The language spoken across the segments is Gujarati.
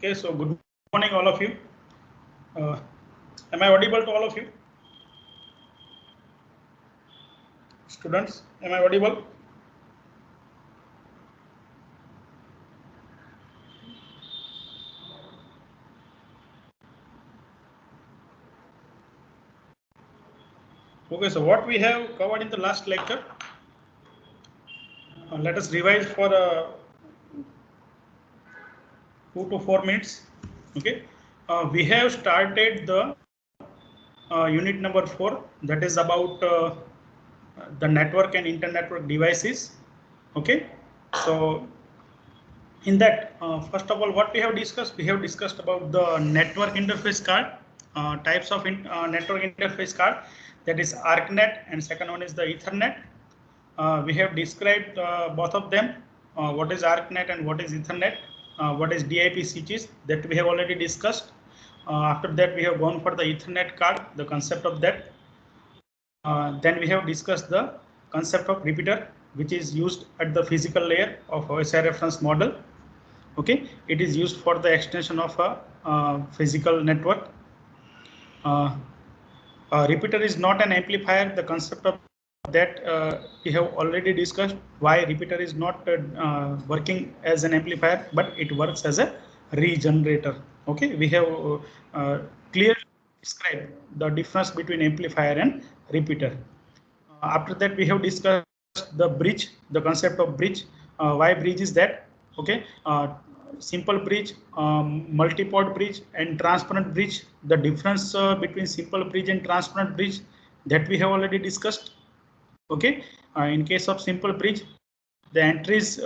Okay, so good morning, all of you. Am I audible to all of you? Students, am I audible? Okay, so what we have covered in the last lecture, let us revise for 2 to 4 minutes. Okay, we have started the unit number 4, that is about the network and inter-network devices. Okay, so in that, first of all, what we have discussed about the network interface card, types of network interface card, that is ArcNet, and second one is the Ethernet. We have described both of them, what is ArcNet and what is Ethernet, what is DIP switches, that we have already discussed. After that, we have gone for the Ethernet card, the concept of that. Then we have discussed the concept of repeater, which is used at the physical layer of OSI reference model. Okay, it is used for the extension of a physical network. A repeater is not an amplifier. The concept of that we have already discussed, why repeater is not working as an amplifier, but it works as a regenerator. Okay, we have clearly described the difference between amplifier and repeater. After that, we have discussed the bridge, the concept of bridge. Why bridge is that? Okay, simple bridge, multi-port bridge, and transparent bridge. The difference between simple bridge and transparent bridge, that we have already discussed. Okay, in case of simple bridge, the entries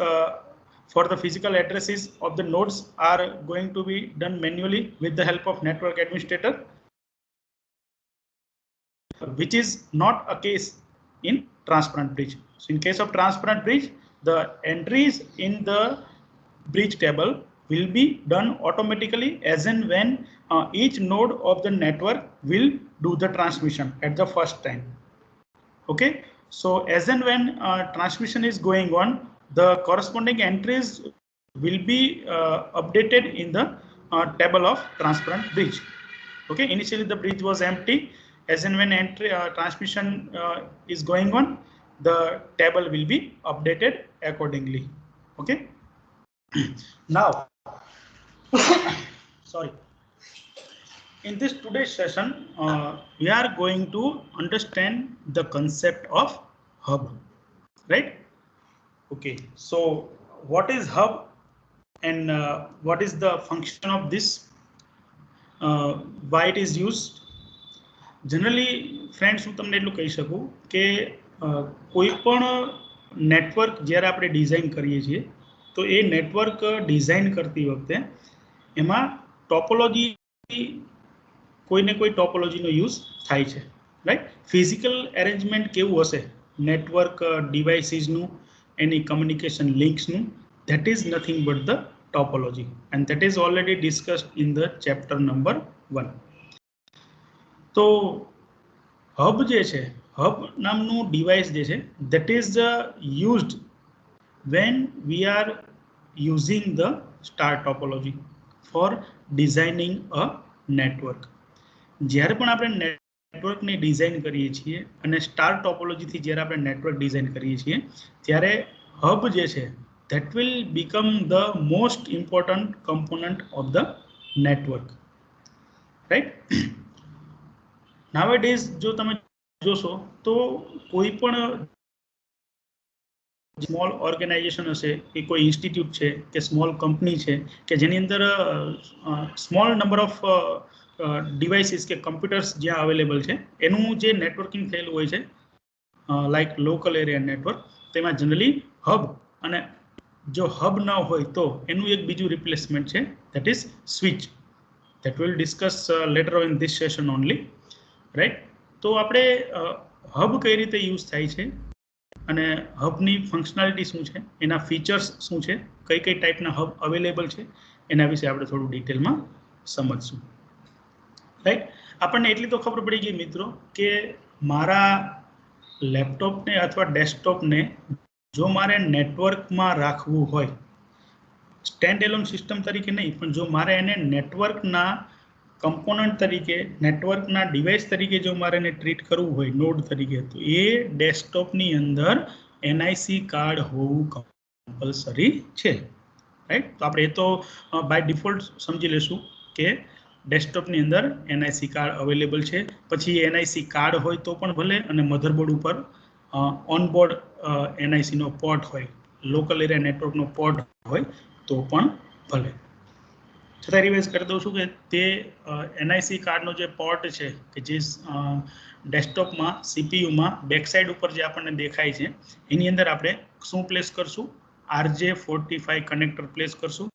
for the physical addresses of the nodes are going to be done manually with the help of network administrator, which is not a case in transparent bridge. So in case of transparent bridge, the entries in the bridge table will be done automatically as and when each node of the network will do the transmission at the first time. Okay, so as and when transmission is going on, the corresponding entries will be updated in the table of transparent bridge. Okay, initially the bridge was empty. As and when transmission is going on, the table will be updated accordingly. Okay. Now, sorry. In this today's session, we are going to understand the concept of hub, right? Okay. So, what is hub, and what is the function of this? Why it is used? Generally, friends, હું તમને એટલું કહી શકું કે કોઈ પણ નેટવર્ક જ્યારે આપણે ડિઝાઇન કરીએ છીએ, તો એ નેટવર્ક ડિઝાઇન કરતી વખતે એમાં ટોપોલોજી, કોઈને કોઈ ટોપોલોજીનો યુઝ થાય છે, રાઈટ? ફિઝિકલ એરેન્જમેન્ટ કેવું હશે નેટવર્ક ડિવાઇસીસનું, એની કમ્યુનિકેશન લિંક્સનું, that is nothing but the topology, and that is already discussed in the chapter number 1. તો હબ જે છે, હબ નામનું ડિવાઇસ જે છે, that is used when we are using the star topology for designing a network. જ્યારે પણ આપણે નેટવર્કને ડિઝાઇન કરીએ છીએ અને સ્ટાર ટોપોલોજીથી જ્યારે આપણે નેટવર્ક ડિઝાઇન કરીએ છીએ, ત્યારે હબ જે છે, that will become the most important component of the network, right? Nowadays, જો તમે જોશો તો કોઈ પણ સ્મોલ ઓર્ગેનાઇઝેશન હશે, કે કોઈ ઇન્સ્ટિટ્યૂટ છે, કે સ્મોલ કંપની છે, કે જેની અંદર સ્મોલ નંબર ઓફ ડિવાઇસીસ કે કમ્પ્યુટર્સ જ્યાં અવેલેબલ છે, એનું જે નેટવર્કિંગ થયેલું હોય છે, લાઈક લોકલ એરિયા નેટવર્ક, તેમાં જનરલી હબ, અને જો હબ ન હોય તો એનું એક બીજું રિપ્લેસમેન્ટ છે, that is switch, that we'll discuss later in this session only, right? તો આપણે હબ કઈ રીતે યુઝ થાય છે અને હબની ફંક્શનાલિટી શું છે, એના ફીચર્સ શું છે, કઈ કઈ ટાઈપના હબ અવેલેબલ છે, એના વિશે આપણે થોડું ડિટેલમાં સમજશું, રાઈટ? આપણને એટલી તો ખબર પડી ગઈ મિત્રો કે મારા લેપટોપને અથવા ડેસ્કટોપને જો મારે નેટવર્કમાં રાખવું હોય, સ્ટેન્ડ એલોન સિસ્ટમ તરીકે નહીં, પણ જો મારે એને નેટવર્કના કમ્પોનન્ટ તરીકે, નેટવર્કના ડિવાઇસ તરીકે જો મારે એને ટ્રીટ કરવું હોય નોડ તરીકે, તો એ ડેસ્કટોપની અંદર એનઆઈસી કાર્ડ હોવું કમ્પલસરી છે, રાઈટ. તો આપણે એ તો બાય ડિફોલ્ટ સમજી લેશું કે ડેસ્કટોપની અંદર એનઆઈસી કાર્ડ અવેલેબલ છે. પછી એનઆઈસી કાર્ડ હોય તો પણ ભલે, અને મધરબોર્ડ ઉપર ઓનબોર્ડ એનઆઈસીનો પોર્ટ હોય, લોકલ એરિયા નેટવર્કનો પોર્ટ હોય તો પણ ભલે. છતાં રિવાઇઝ કરી દઉં છું કે તે એનઆઈસી કાર્ડનો જે પોર્ટ છે કે જે ડેસ્કટોપમાં સીપીયુમાં બેકસાઇડ ઉપર જે આપણને દેખાય છે, એની અંદર આપણે શું પ્લેસ કરશું? RJ45 કનેક્ટર પ્લેસ કરશું.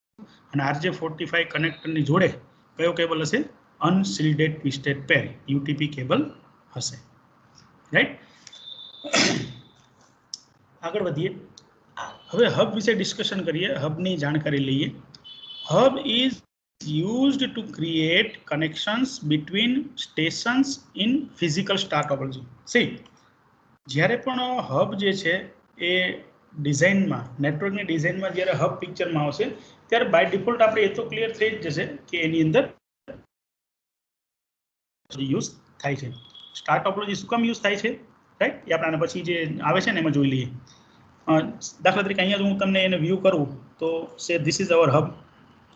અને RJ45 કનેક્ટરની જોડે કયો કેબલ હશે? અનશિલ્ડેડ ટ્વિસ્ટેડ પેર યુટીપી કેબલ હશે, રાઈટ. આગળ વધીએ. હવે હબ વિશે ડિસ્કશન કરીએ, હબની જાણકારી લઈએ. Hub is used to create connections between stations in physical star topology. See, જ્યારે પણ હબ જે છે એ ડિઝાઇનમાં, નેટવર્કની ડિઝાઇનમાં જ્યારે હબ પિક્ચરમાં આવશે ત્યારે બાય ડિફોલ્ટ આપણે એ તો ક્લિયર થઈ જ જશે કે એની અંદર યુઝ થાય છે. સ્ટાર ટોપોલોજી શું કામ યુઝ થાય છે, રાઈટ, એ આપણે પછી જે આવે છે ને એમાં જોઈ લઈએ. દાખલા તરીકે અહીંયા જો હું તમને એને વ્યૂ કરું તો સે this is our hub,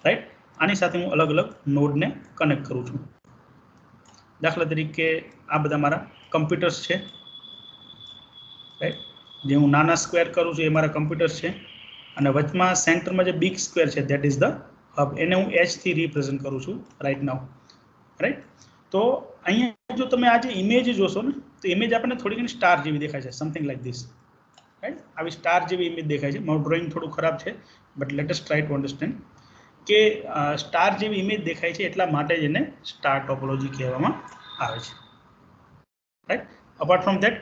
right. આની સાથે હું અલગ અલગ નોડને કનેક્ટ કરું છું. દાખલા તરીકે આ બધા મારા કમ્પ્યુટર્સ છે, રાઈટ. જે હું નાના સ્ક્વેર કરું છું એ મારા કમ્પ્યુટર્સ છે, અને વચમાં સેન્ટરમાં જે બિગ સ્ક્વેર છે ધેટ ઇઝ ધ હબ. એને હું H થી રિપ્રેઝન્ટ કરું છું રાઈટ નાઉ, રાઈટ. તો અહીંયા જો તમે આ જે ઇમેજ જોશો ને, તો ઇમેજ આપણને થોડી ઘણી સ્ટાર જેવી દેખાય છે, સમથિંગ લાઈક ધીસ, રાઈટ. આવી સ્ટાર જેવી ઇમેજ દેખાય છે. મારું ડ્રોઈંગ થોડું ખરાબ છે, but let us try to understand કે સ્ટાર જેવી ઇમેજ દેખાય છે, એટલા માટે જ એને સ્ટાર ટોપોલોજી કહેવામાં આવે છે, right. Apart from that,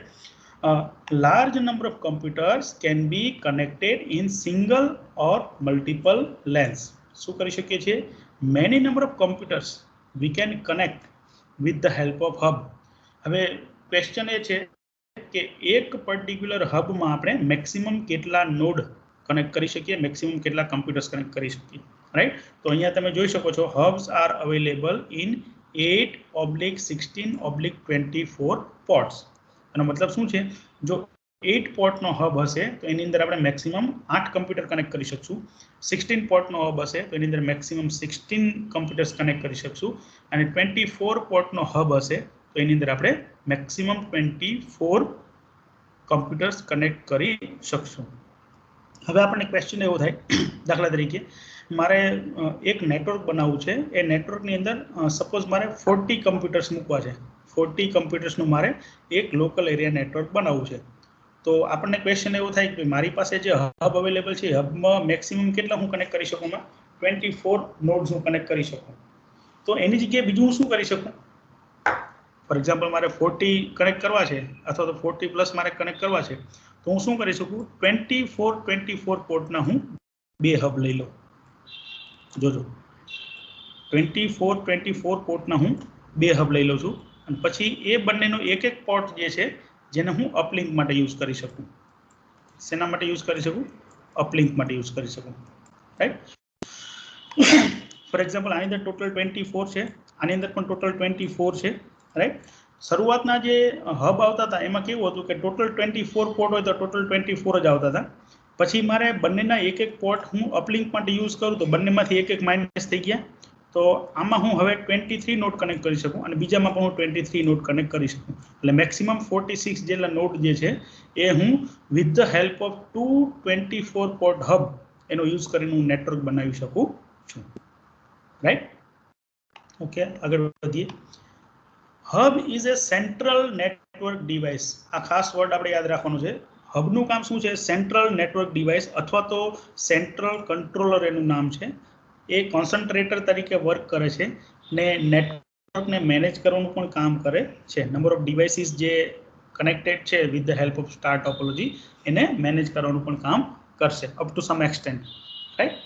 large number of computers can be connected in single or multiple LANs. શું કરી શકીએ છીએ? Many number of computers we can connect with the help of hub. હવે ક્વેશ્ચન એ છે કે એક પર્ટિક્યુલર હબમાં આપણે મેક્સિમમ કેટલા નોડ કનેક્ટ કરી શકીએ, મેક્સિમમ કેટલા કમ્પ્યુટર્સ કનેક્ટ કરી શકીએ, રાઈટ. તો અહીંયા તમે જોઈ શકો છો herbs R available in 8/16/24 ports. એનો મતલબ શું છે? જો 8 પોર્ટનો હબ હશે તો એની અંદર આપણે મેક્સિમમ 8 કમ્પ્યુટર કનેક્ટ કરી શકશું. 16 પોર્ટનો હબ હશે તો એની અંદર મેક્સિમમ 16 કમ્પ્યુટર્સ કનેક્ટ કરી શકશું. અને 24 પોર્ટનો હબ હશે તો એની અંદર આપણે મેક્સિમમ 24 કમ્પ્યુટર્સ કનેક્ટ કરી શકશું. હવે આપણને ક્વેશ્ચન એવો થાય, દાખલા તરીકે મારે એક નેટવર્ક બનાવવું છે. એ નેટવર્કની અંદર સપોઝ મારે 40 કમ્પ્યુટર્સ મૂકવા છે. 40 કમ્પ્યુટર્સનું મારે એક લોકલ એરિયા નેટવર્ક બનાવવું છે. તો આપણને ક્વેશ્ચન એવો થાય કે મારી પાસે જે હબ અવેલેબલ છે, હબમાં મેક્સિમમ કેટલા હું કનેક્ટ કરી શકું? 24 નોડ્સ હું કનેક્ટ કરી શકું. તો એની જગ્યાએ બીજું હું શું કરી શકું? ફોર એક્ઝામ્પલ મારે 40 કનેક્ટ કરવા છે, અથવા તો 40 પ્લસ મારે કનેક્ટ કરવા છે, તો હું શું કરી શકું? 24 પોર્ટના હું 2 હબ લઈ લઉં. જોજો, 24 પોર્ટના હું 2 હબ લઈ લઉં છું. અને પછી એ બંનેનો એક એક પોર્ટ જે છે જેને હું અપલિંક માટે યુઝ કરી શકું. શેના માટે યુઝ કરી શકું? અપલિંક માટે યુઝ કરી શકું, રાઈટ. ફોર એક્ઝામ્પલ આની અંદર ટોટલ 24 છે, આની અંદર પણ ટોટલ 24 છે, રાઈટ. શરૂઆતના જે હબ આવતા હતા એમાં કેવું હતું કે ટોટલ 24 પોર્ટ હોય તો ટોટલ 24 જ આવતા હતા. પછી મારે બંનેના એક એક પોર્ટ હું અપલિંક માટે યુઝ કરું તો બંનેમાંથી એક એક માઇનસ થઈ ગયા. તો આમાં હું હવે 23 નોડ કનેક્ટ કરી શકું, અને બીજામાં પણ હું 23 નોડ કનેક્ટ કરી શકું. એટલે મેક્સિમમ 46 જેટલા નોડ જે છે એ હું with the help of 24 port hub એનો યુઝ કરીને હું નેટવર્ક બનાવી શકું છું, રાઈટ. ઓકે, આગળ વધીએ. Hub is A central network device. આ ખાસ વર્ડ આપણે યાદ રાખવાનું છે. હબનું કામ શું છે? સેન્ટ્રલ નેટવર્ક ડિવાઇસ, અથવા તો સેન્ટ્રલ કંટ્રોલર એનું નામ છે. એ કોન્સન્ટ્રેટર તરીકે વર્ક કરે છે ને નેટવર્કને મેનેજ કરવાનું પણ કામ કરે છે. નંબર ઓફ ડિવાઇસીસ જે કનેક્ટેડ છે with the help of star topology, એને મેનેજ કરવાનું પણ કામ કરશે up to some extent, right.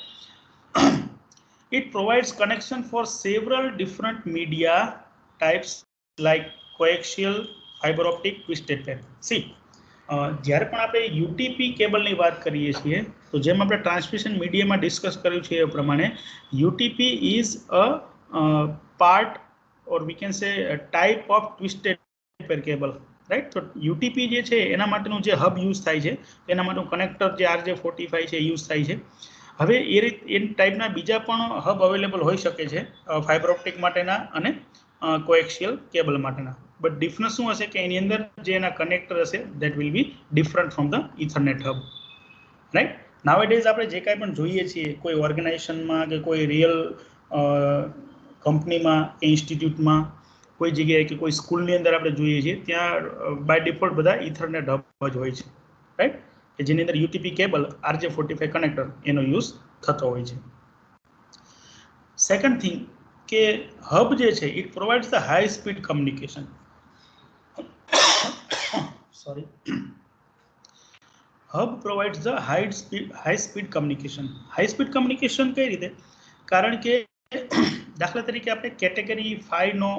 It provides connection for several different media types like coaxial, fiber optic, twisted pair. See, જ્યારે પણ આપણે યુટીપી કેબલની વાત કરીએ છીએ તો જેમ આપણે ટ્રાન્સમિશન મીડિયામાં ડિસ્કસ કર્યું છે એ પ્રમાણે UTP is a part or we can say type of twisted pair cable, right. તો યુટીપી જે છે એના માટેનું જે હબ યુઝ થાય છે એના માટેનું કનેક્ટર જે RJ45 છે યુઝ થાય છે. હવે એ ટાઈપના બીજા પણ હબ અવેલેબલ હોઈ શકે છે ફાઇબર ઓપ્ટિક માટેના અને કોએક્સિયલ કેબલ માટેના. બટ ડિફરન્સ શું હશે કે એની અંદર જે એના કનેક્ટર હશે that will be different from the ethernet hub, right. Nowadays આપણે જે કાંઈ પણ જોઈએ છીએ કોઈ ઓર્ગેનાઇઝેશનમાં કે કોઈ રિયલ કંપનીમાં કે ઇન્સ્ટિટ્યૂટમાં કોઈ જગ્યાએ કે કોઈ સ્કૂલની અંદર આપણે જોઈએ છીએ ત્યાં બાય ડિફોલ્ટ બધા ઇથરનેટ હબ જ હોય છે, રાઈટ, કે જેની અંદર યુટીપી કેબલ RJ45 કનેક્ટર એનો યુઝ થતો હોય છે. સેકન્ડ થિંગ કે હબ જે છે it provides the high speed communication. Sorry, hub provides the high speed communication. High speed communication કઈ રીતે? કારણ કે દાખલા તરીકે આપણે કેટેગરી 5 નો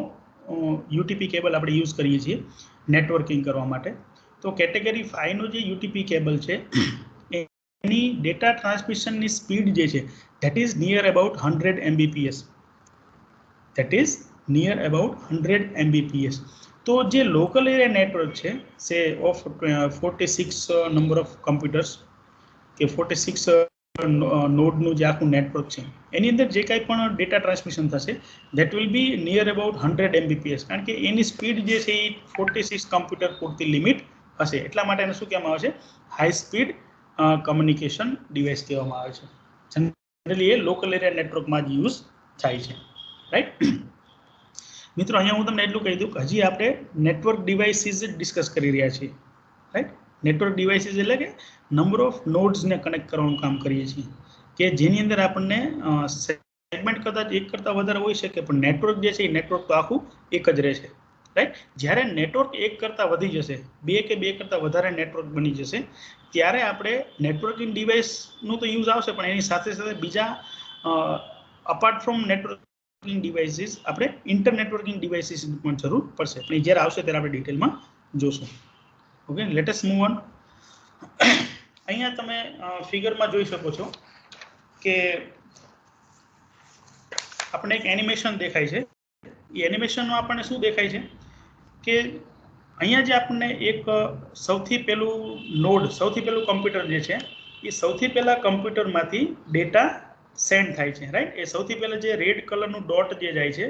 યુટીપી કેબલ આપણે યુઝ કરીએ છીએ નેટવર્કિંગ કરવા માટે. તો કેટેગરી 5 નો જે યુટીપી કેબલ છે એની ડેટા ટ્રાન્સમિશનની સ્પીડ જે છે that is near about 100 Mbps. That is near about 100 Mbps. તો જે લોકલ એરિયા નેટવર્ક છે સે ઓફ 46 નંબર ઓફ કમ્પ્યુટર્સ કે 46 નોડનું જે આખું નેટવર્ક છે એની અંદર જે કાંઈ પણ ડેટા ટ્રાન્સમિશન થશે that will B near about 100 Mbps. કારણ કે એની સ્પીડ જે છે એ 46 કમ્પ્યુટર પૂરતી લિમિટ હશે. એટલા માટે એને શું કહેવામાં આવે છે? હાઈ સ્પીડ કમ્યુનિકેશન ડિવાઇસ કહેવામાં આવે છે. જનરલી એ લોકલ એરિયા નેટવર્કમાં જ યુઝ થાય છે, રાઈટ. મિત્રો અહીંયા હું તમને એટલું કહી દઉં કે હજી આપણે નેટવર્ક ડિવાઇસીસ જ ડિસ્કસ કરી રહ્યા છીએ, રાઈટ. નેટવર્ક ડિવાઇસીસ એટલે કે નંબર ઓફ નોડ્સને કનેક્ટ કરવાનું કામ કરીએ છીએ કે જેની અંદર આપણને સેગમેન્ટ કદાચ એક કરતાં વધારે હોઈ શકે પણ નેટવર્ક જે છે એ નેટવર્ક તો આખું એક જ રહેશે, રાઈટ. જ્યારે નેટવર્ક એક કરતાં વધી જશે, બે કરતાં વધારે નેટવર્ક બની જશે ત્યારે આપણે નેટવર્કિંગ ડિવાઇસનું તો યુઝ આવશે પણ એની સાથે સાથે બીજા અપાર્ટ ફ્રોમ નેટવર્કિંગ ડિવાઇસીસ આપણે ઇન્ટરનેટવર્કિંગ ડિવાઇસીસ પણ જરૂર પડશે. પણ જ્યારે આવશે ત્યારે આપણે ડિટેલમાં જોશું. Okay, let us move on. અહીંયા તમે ફિગરમાં જોઈ શકો છો કે આપણને એક એનિમેશન દેખાય છે. એ એનિમેશનમાં આપણને શું દેખાય છે કે અહીંયા જે આપણને એક સૌથી પહેલું કમ્પ્યુટર જે છે એ સૌથી પહેલા કમ્પ્યુટરમાંથી ડેટા સેન્ડ થાય છે, રાઈટ. એ સૌથી પહેલા જે રેડ કલરનું ડોટ જે જાય છે,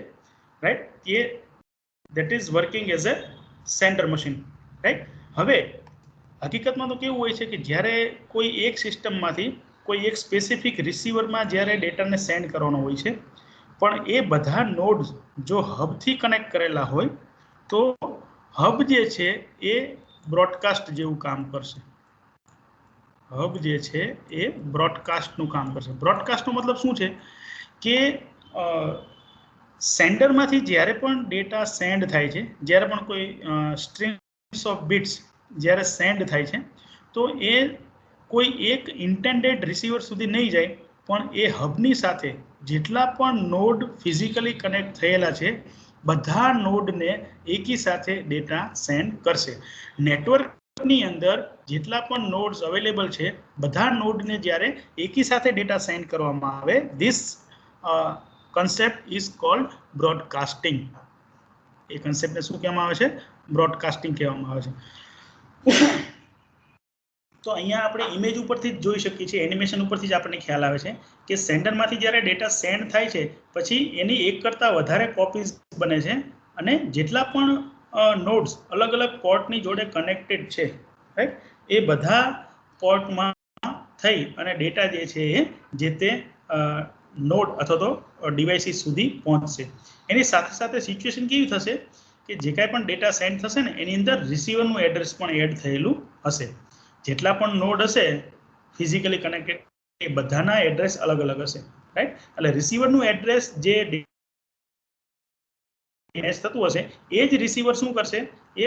right, A that is working as a sender machine, right. હવે હકીકતમાં તો કેવું હોય છે કે જ્યારે કોઈ એક સિસ્ટમમાંથી કોઈ એક સ્પેસિફિક રિસીવરમાં જ્યારે ડેટાને સેન્ડ કરવાનો હોય છે પણ એ બધા નોડ્સ જો હબથી કનેક્ટ કરેલા હોય તો હબ જે છે એ બ્રોડકાસ્ટ જેવું કામ કરશે. હબ જે છે એ બ્રોડકાસ્ટનું કામ કરશે. બ્રોડકાસ્ટનો મતલબ શું છે કે સેન્ડરમાંથી જ્યારે પણ ડેટા સેન્ડ થાય છે, જ્યારે પણ કોઈ સ્ટ્રીમ્સ ઓફ બિટ્સ જ્યારે સેન્ડ થાય છે તો એ કોઈ એક ઇન્ટેન્ડેડ રિસીવર સુધી નહીં જાય પણ એ હબની સાથે જેટલા પણ નોડ ફિઝિકલી કનેક્ટ થયેલા છે બધા નોડને એકી સાથે ડેટા સેન્ડ કરશે. નેટવર્કની અંદર જેટલા પણ નોડ્સ અવેલેબલ છે બધા નોડને જ્યારે એકી સાથે ડેટા સેન્ડ કરવામાં આવે this concept is called broadcasting. એ કન્સેપ્ટને શું કહેવામાં આવે છે? બ્રોડકાસ્ટિંગ કહેવામાં આવે છે. તો અહીંયા આપણે ઇમેજ ઉપરથી જ જોઈ શકીએ છીએ, એનિમેશન ઉપરથી જ આપણને ખ્યાલ આવે છે કે સેન્ડરમાંથી જ્યારે ડેટા સેન્ડ થાય છે પછી એની એક કરતાં વધારે કોપીઝ બને છે અને જેટલા પણ નોડ્સ અલગ અલગ પોર્ટની જોડે કનેક્ટેડ છે, રાઈટ, એ બધા પોર્ટમાં થઈ અને ડેટા જે છે એ જે તે નોડ અથવા તો ડિવાઇસીસ સુધી પહોંચશે. એની સાથે સાથે સિચ્યુએશન કેવી થશે કે જે કાંઈ પણ ડેટા સેન્ડ થશે ને એની અંદર રિસીવરનું એડ્રેસ પણ એડ થયેલું હશે. જેટલા પણ નોડ હશે ફિઝિકલી કનેક્ટેડ એ બધાના એડ્રેસ અલગ અલગ હશે, રાઈટ. એટલે રિસીવરનું એડ્રેસ જે મેચ થતું હશે એ જ રિસીવર શું કરશે? એ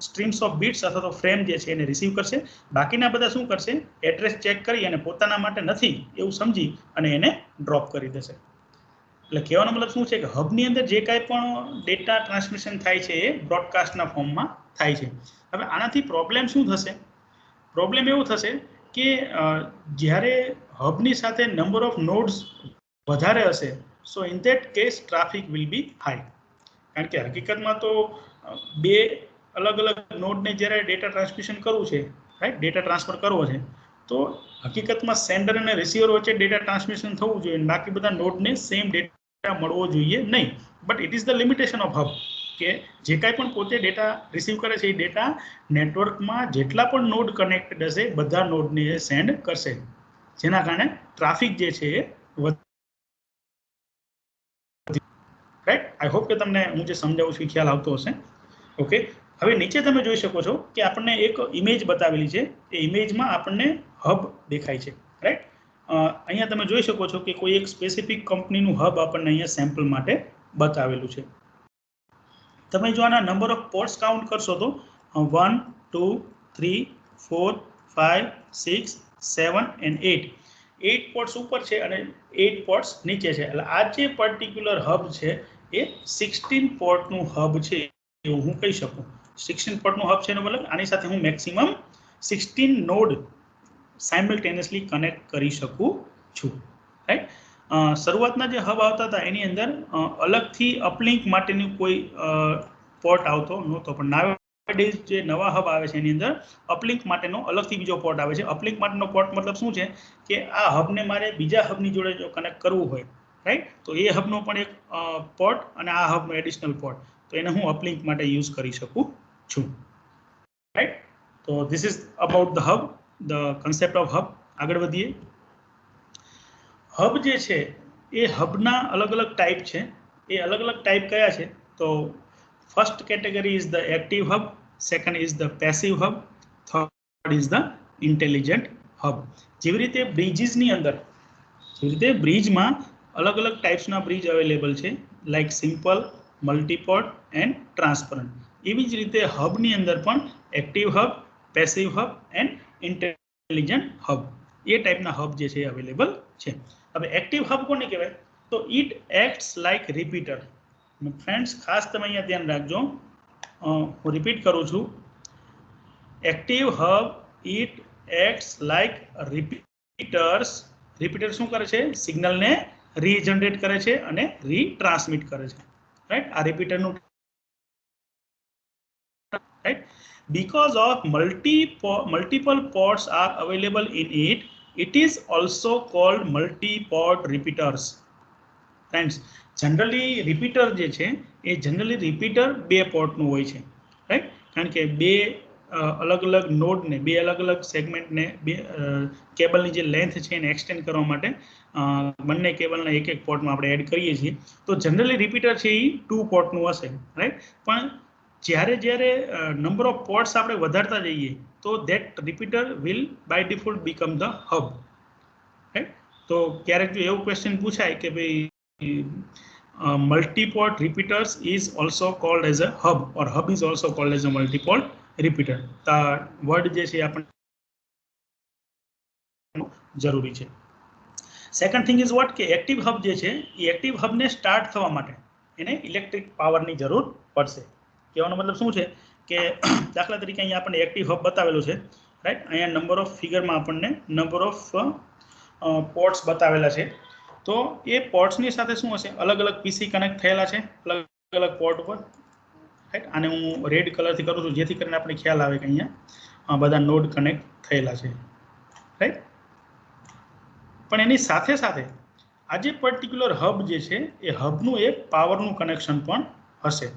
સ્ટ્રીમ્સ ઓફ બિટ્સ અથવા તો ફ્રેમ જે છે એને રિસીવ કરશે. બાકીના બધા શું કરશે? એડ્રેસ ચેક કરી અને પોતાના માટે નથી એવું સમજી અને એને ડ્રોપ કરી દેશે. એટલે કહેવાનો મતલબ શું છે કે હબની અંદર જે કાંઈ પણ ડેટા ટ્રાન્સમિશન થાય છે એ બ્રોડકાસ્ટના ફોર્મમાં થાય છે. હવે આનાથી પ્રોબ્લેમ શું થશે? પ્રોબ્લેમ એવું થશે કે જ્યારે હબની સાથે નંબર ઓફ નોડ્સ વધારે હશે, સો in that case traffic will be high. કારણ કે હકીકતમાં તો બે અલગ અલગ નોડને જ્યારે ડેટા ટ્રાન્સમિશન કરવું છે, રાઈટ, ડેટા ટ્રાન્સફર કરવો છે, તો હકીકતમાં સેન્ડર અને રિસીવર વચ્ચે ડેટા ટ્રાન્સમિશન થવું જોઈએ, બાકી બધા નોડને સેમ ડેટા મળવો જોઈએ નહીં. But it is the limitation of hub કે જે કાંઈ પણ પોતે ડેટા રિસીવ કરે છે એ ડેટા નેટવર્કમાં જેટલા પણ નોડ કનેક્ટેડ હશે બધા નોડને એ સેન્ડ કરશે, જેના કારણે ટ્રાફિક જે છે એ રાઈટ. આઈ હોપ કે તમને હું જે સમજાવું છું એ ખ્યાલ આવતો હશે. ઓકે, હવે નીચે તમે જોઈ શકો છો કે આપણને એક ઇમેજ બતાવેલી છે. એ ઇમેજમાં આપણને હબ દેખાય છે, રાઈટ. અહીંયા તમે જોઈ શકો છો કે કોઈ એક સ્પેસિફિક કંપનીનું હબ આપણને અહીંયા સેમ્પલ માટે બતાવેલું છે. તમે જો આના નંબર ઓફ પોર્ટ્સ કાઉન્ટ કરશો તો 1 2 3 4 5 6 7 and 8 પોર્ટ્સ ઉપર છે અને 8 પોર્ટ્સ નીચે છે. એટલે આ જે પર્ટિક્યુલર હબ છે એ 16 પોર્ટનું હબ છે એવું હું કહી શકું. 16 પોર્ટનું હબ છે એનો મતલબ આની સાથે હું મેક્સિમમ 16 નોડ સાયમલ્ટેનિયસલી કનેક્ટ કરી શકું છું, રાઈટ. શરૂઆતના જે હબ આવતા હતા એની અંદર અલગથી અપલિંક માટેની કોઈ પોર્ટ આવતો નહોતો, પણ નાવેડેઝ જે નવા હબ આવે છે એની અંદર અપલિંક માટેનો અલગથી બીજો પોર્ટ આવે છે. અપલિંક માટેનો પોર્ટ મતલબ શું છે કે આ હબને મારે બીજા હબની જોડે જો કનેક્ટ કરવું હોય, રાઈટ, તો એ હબનો પણ એક પોર્ટ અને આ હબનો એડિશનલ પોર્ટ, તો એને હું અપલિંક માટે યુઝ કરી શકું છું, રાઈટ. તો this is about the hub, the concept of hub. આગળ વધીએ. હબ જે છે એ હબના અલગ અલગ ટાઈપ છે. એ અલગ અલગ ટાઈપ કયા છે? તો first category is the active hub, second is the passive hub, third is the intelligent hub. જેવી રીતે બ્રિજીસની અંદર, જેવી રીતે બ્રિજમાં અલગ અલગ ટાઈપ્સના બ્રિજ અવેલેબલ છે, like simple, multiport and transparent. એવી જ રીતે હબની અંદર પણ active hub, passive hub and intelligent hub, એ ટાઈપના હબ જે છે એ અવેલેબલ છે. હવે એક્ટિવ હબ કોને કહેવાય? તો it acts like repeater. Friends ખાસ તમે અહીંયા ધ્યાન રાખજો, હું રિપીટ કરું છું. Active hub it acts like repeaters. Repeater શું કરે છે? સિગ્નલને રીજનરેટ કરે છે અને રીટ્રાન્સમિટ કરે છે, રાઈટ. આ રિપીટરનું, right. Because of multiple ports are available in it, it is also called multi-port repeaters. Friends, generally repeater જે છે એ જનરલી રિપીટર બે પોર્ટનું હોય છે, રાઈટ. કારણ કે બે અલગ અલગ નોડને, બે અલગ અલગ સેગમેન્ટને, બે કેબલની જે લેન્થ છે એને એક્સટેન્ડ કરવા માટે બંને કેબલના એક એક પોર્ટમાં આપણે એડ કરીએ છીએ. તો જનરલી રિપીટર છે એ 2 પોર્ટનું હશે, રાઈટ. પણ જ્યારે જ્યારે નંબર ઓફ પોર્ટ્સ આપણે વધારતા જઈએ તો that repeater will buy default become the hub, right. તો ક્યારેક જો એવું ક્વેશ્ચન પૂછાય કે ભાઈ multi-port repeaters is also called as a hub or hub is also called as a multi-port repeater. The word જે છે આપણે જરૂરી છે. સેકન્ડ થિંગ ઇઝ વોટ કે એક્ટિવ હબ જે છે એ એક્ટિવ હબને સ્ટાર્ટ થવા માટે એને ઇલેક્ટ્રિક પાવરની જરૂર પડશે. કહેવાનો મતલબ શું છે કે દાખલા તરીકે અહીંયા આપણને એક્ટિવ હબ બતાવેલું છે, રાઈટ. અહીંયા નંબર ઓફ ફિગરમાં આપણને નંબર ઓફ પોર્ટ્સ બતાવેલા છે. તો એ પોર્ટ્સની સાથે શું હશે? અલગ અલગ પીસી કનેક્ટ થયેલા છે અલગ અલગ પોર્ટ ઉપર, રાઈટ. આને હું રેડ કલરથી કરું છું જેથી કરીને આપણે ખ્યાલ આવે કે અહીંયા બધા નોડ કનેક્ટ થયેલા છે, રાઈટ. પણ એની સાથે સાથે આ જે પર્ટિક્યુલર હબ જે છે એ હબનું એક પાવરનું કનેક્શન પણ હશે.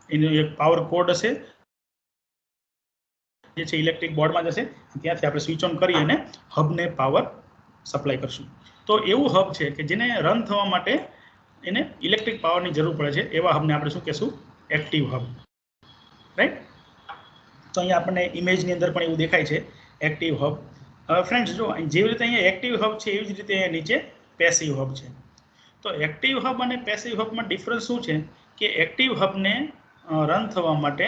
એનો એક પાવર કોડ હશે જે છે ઇલેક્ટ્રિક બોર્ડમાં જશે, ત્યાંથી આપણે સ્વિચ ઓન કરી અને હબને પાવર સપ્લાય કરશું. તો એવું હબ છે કે જેને રન થવા માટે એને ઇલેક્ટ્રિક પાવરની જરૂર પડે છે, એવા હબને આપણે શું કહેશું? Active hub, right. તો અહીંયા આપણને ઇમેજની અંદર પણ એવું દેખાય છે એક્ટિવ હબ. હવે ફ્રેન્ડ્સ જો જેવી રીતે અહીંયા એક્ટિવ હબ છે એવી જ રીતે નીચે પેસિવ હબ છે. તો એક્ટિવ હબ અને પેસિવ હબમાં ડિફરન્સ શું છે કે એક્ટિવ હબને રન થવા માટે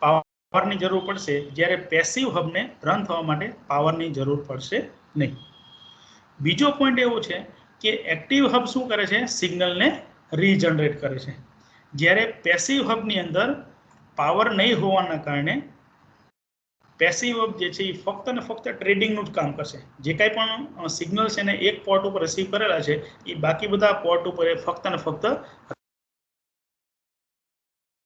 પાવરની જરૂર પડશે, જ્યારે પેસિવ હબને રન થવા માટે પાવરની જરૂર પડશે નહીં. બીજો પોઈન્ટ એવો છે કે એક્ટિવ હબ શું કરે છે? સિગ્નલને રીજનરેટ કરે છે, જ્યારે પેસિવ હબની અંદર પાવર નહીં હોવાના કારણે પેસિવ હબ જે છે એ ફક્ત ને ફક્ત ટ્રેડિંગનું જ કામ કરશે. જે કાંઈ પણ સિગ્નલ્સ એને એક પોર્ટ ઉપર રિસીવ કરેલા છે એ બાકી બધા પોર્ટ ઉપર એ ફક્ત ને ફક્ત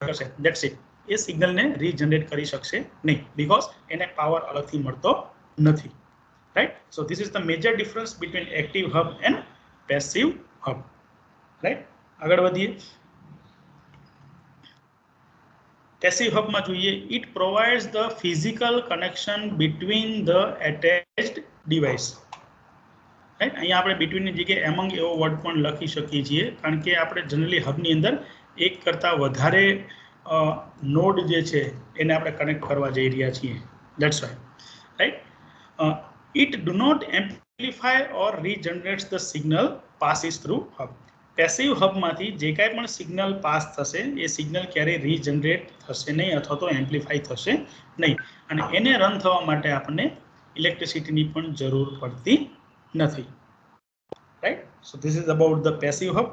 કરશે. That's it. એ સિગ્નલને રીજનરેટ કરી શકશે નહીં, બીકોઝ એને પાવર અલગથી મળતો નથી. Right. So this is the major difference between active hub and passive hub. Right. આગળ વધીએ. પેસિવ હબમાં જોઈએ, it provides the physical connection between the attached device. Right. અહીંયા આપણે બિટવીનની જગ્યાએ એમંગ એવો વર્ડ પણ લખી શકીએ છીએ, કારણ કે આપણે જનરલી હબની અંદર એક કરતાં વધારે નોડ જે છે એને આપણે કનેક્ટ કરવા જઈ રહ્યા છીએ. That's why. Right. It do not amplify or regenerates the signal passes through hub. Passive હબમાંથી જે કાંઈ પણ સિગ્નલ પાસ થશે એ સિગ્નલ ક્યારેય રીજનરેટ થશે નહીં અથવા તો એમ્પ્લિફાય થશે નહીં, અને એને રન થવા માટે આપણને ઇલેક્ટ્રિસિટીની પણ જરૂર પડતી નથી. Right. So this is about the passive hub.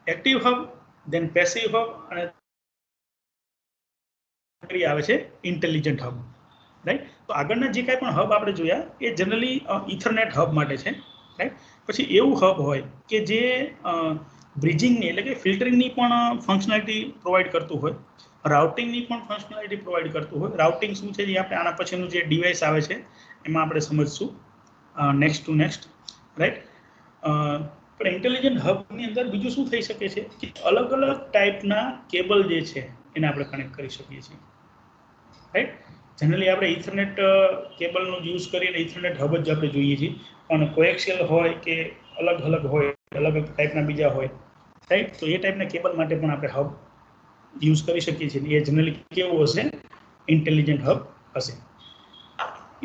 Active hub, then passive hub, અને આવે છે ઇન્ટેલિજન્ટ હબ. રાઈટ. તો આગળના જે કાંઈ પણ હબ આપણે જોયા એ જનરલી ઇથરનેટ હબ માટે છે. રાઈટ. પછી એવું હબ હોય કે જે બ્રિજિંગની એટલે કે ફિલ્ટરિંગની પણ ફંક્શનાલિટી પ્રોવાઈડ કરતું હોય, રાઉટિંગની પણ ફંક્શનાલિટી પ્રોવાઈડ કરતું હોય. રાઉટિંગ શું છે જે આપણે આના પછીનું જે ડિવાઇસ આવે છે એમાં આપણે સમજશું નેક્સ્ટ ટુ નેક્સ્ટ. રાઈટ. પણ ઇન્ટેલિજન્ટ હબની અંદર બીજું શું થઈ શકે છે કે અલગ અલગ ટાઈપના કેબલ જે છે એને આપણે કનેક્ટ કરી શકીએ છીએ. રાઈટ. જનરલી આપણે ઇથરનેટ કેબલનો યુઝ કરીને ઇથરનેટ હબ જ આપણે જોઈએ છીએ, પણ કોએક્સિયલ હોય કે અલગ અલગ હોય, અલગ અલગ ટાઈપના બીજા હોય. રાઈટ. તો એ ટાઈપના કેબલ માટે પણ આપણે હબ યુઝ કરી શકીએ છીએ. એ જનરલી કેવું હશે? ઇન્ટેલિજન્ટ હબ હશે.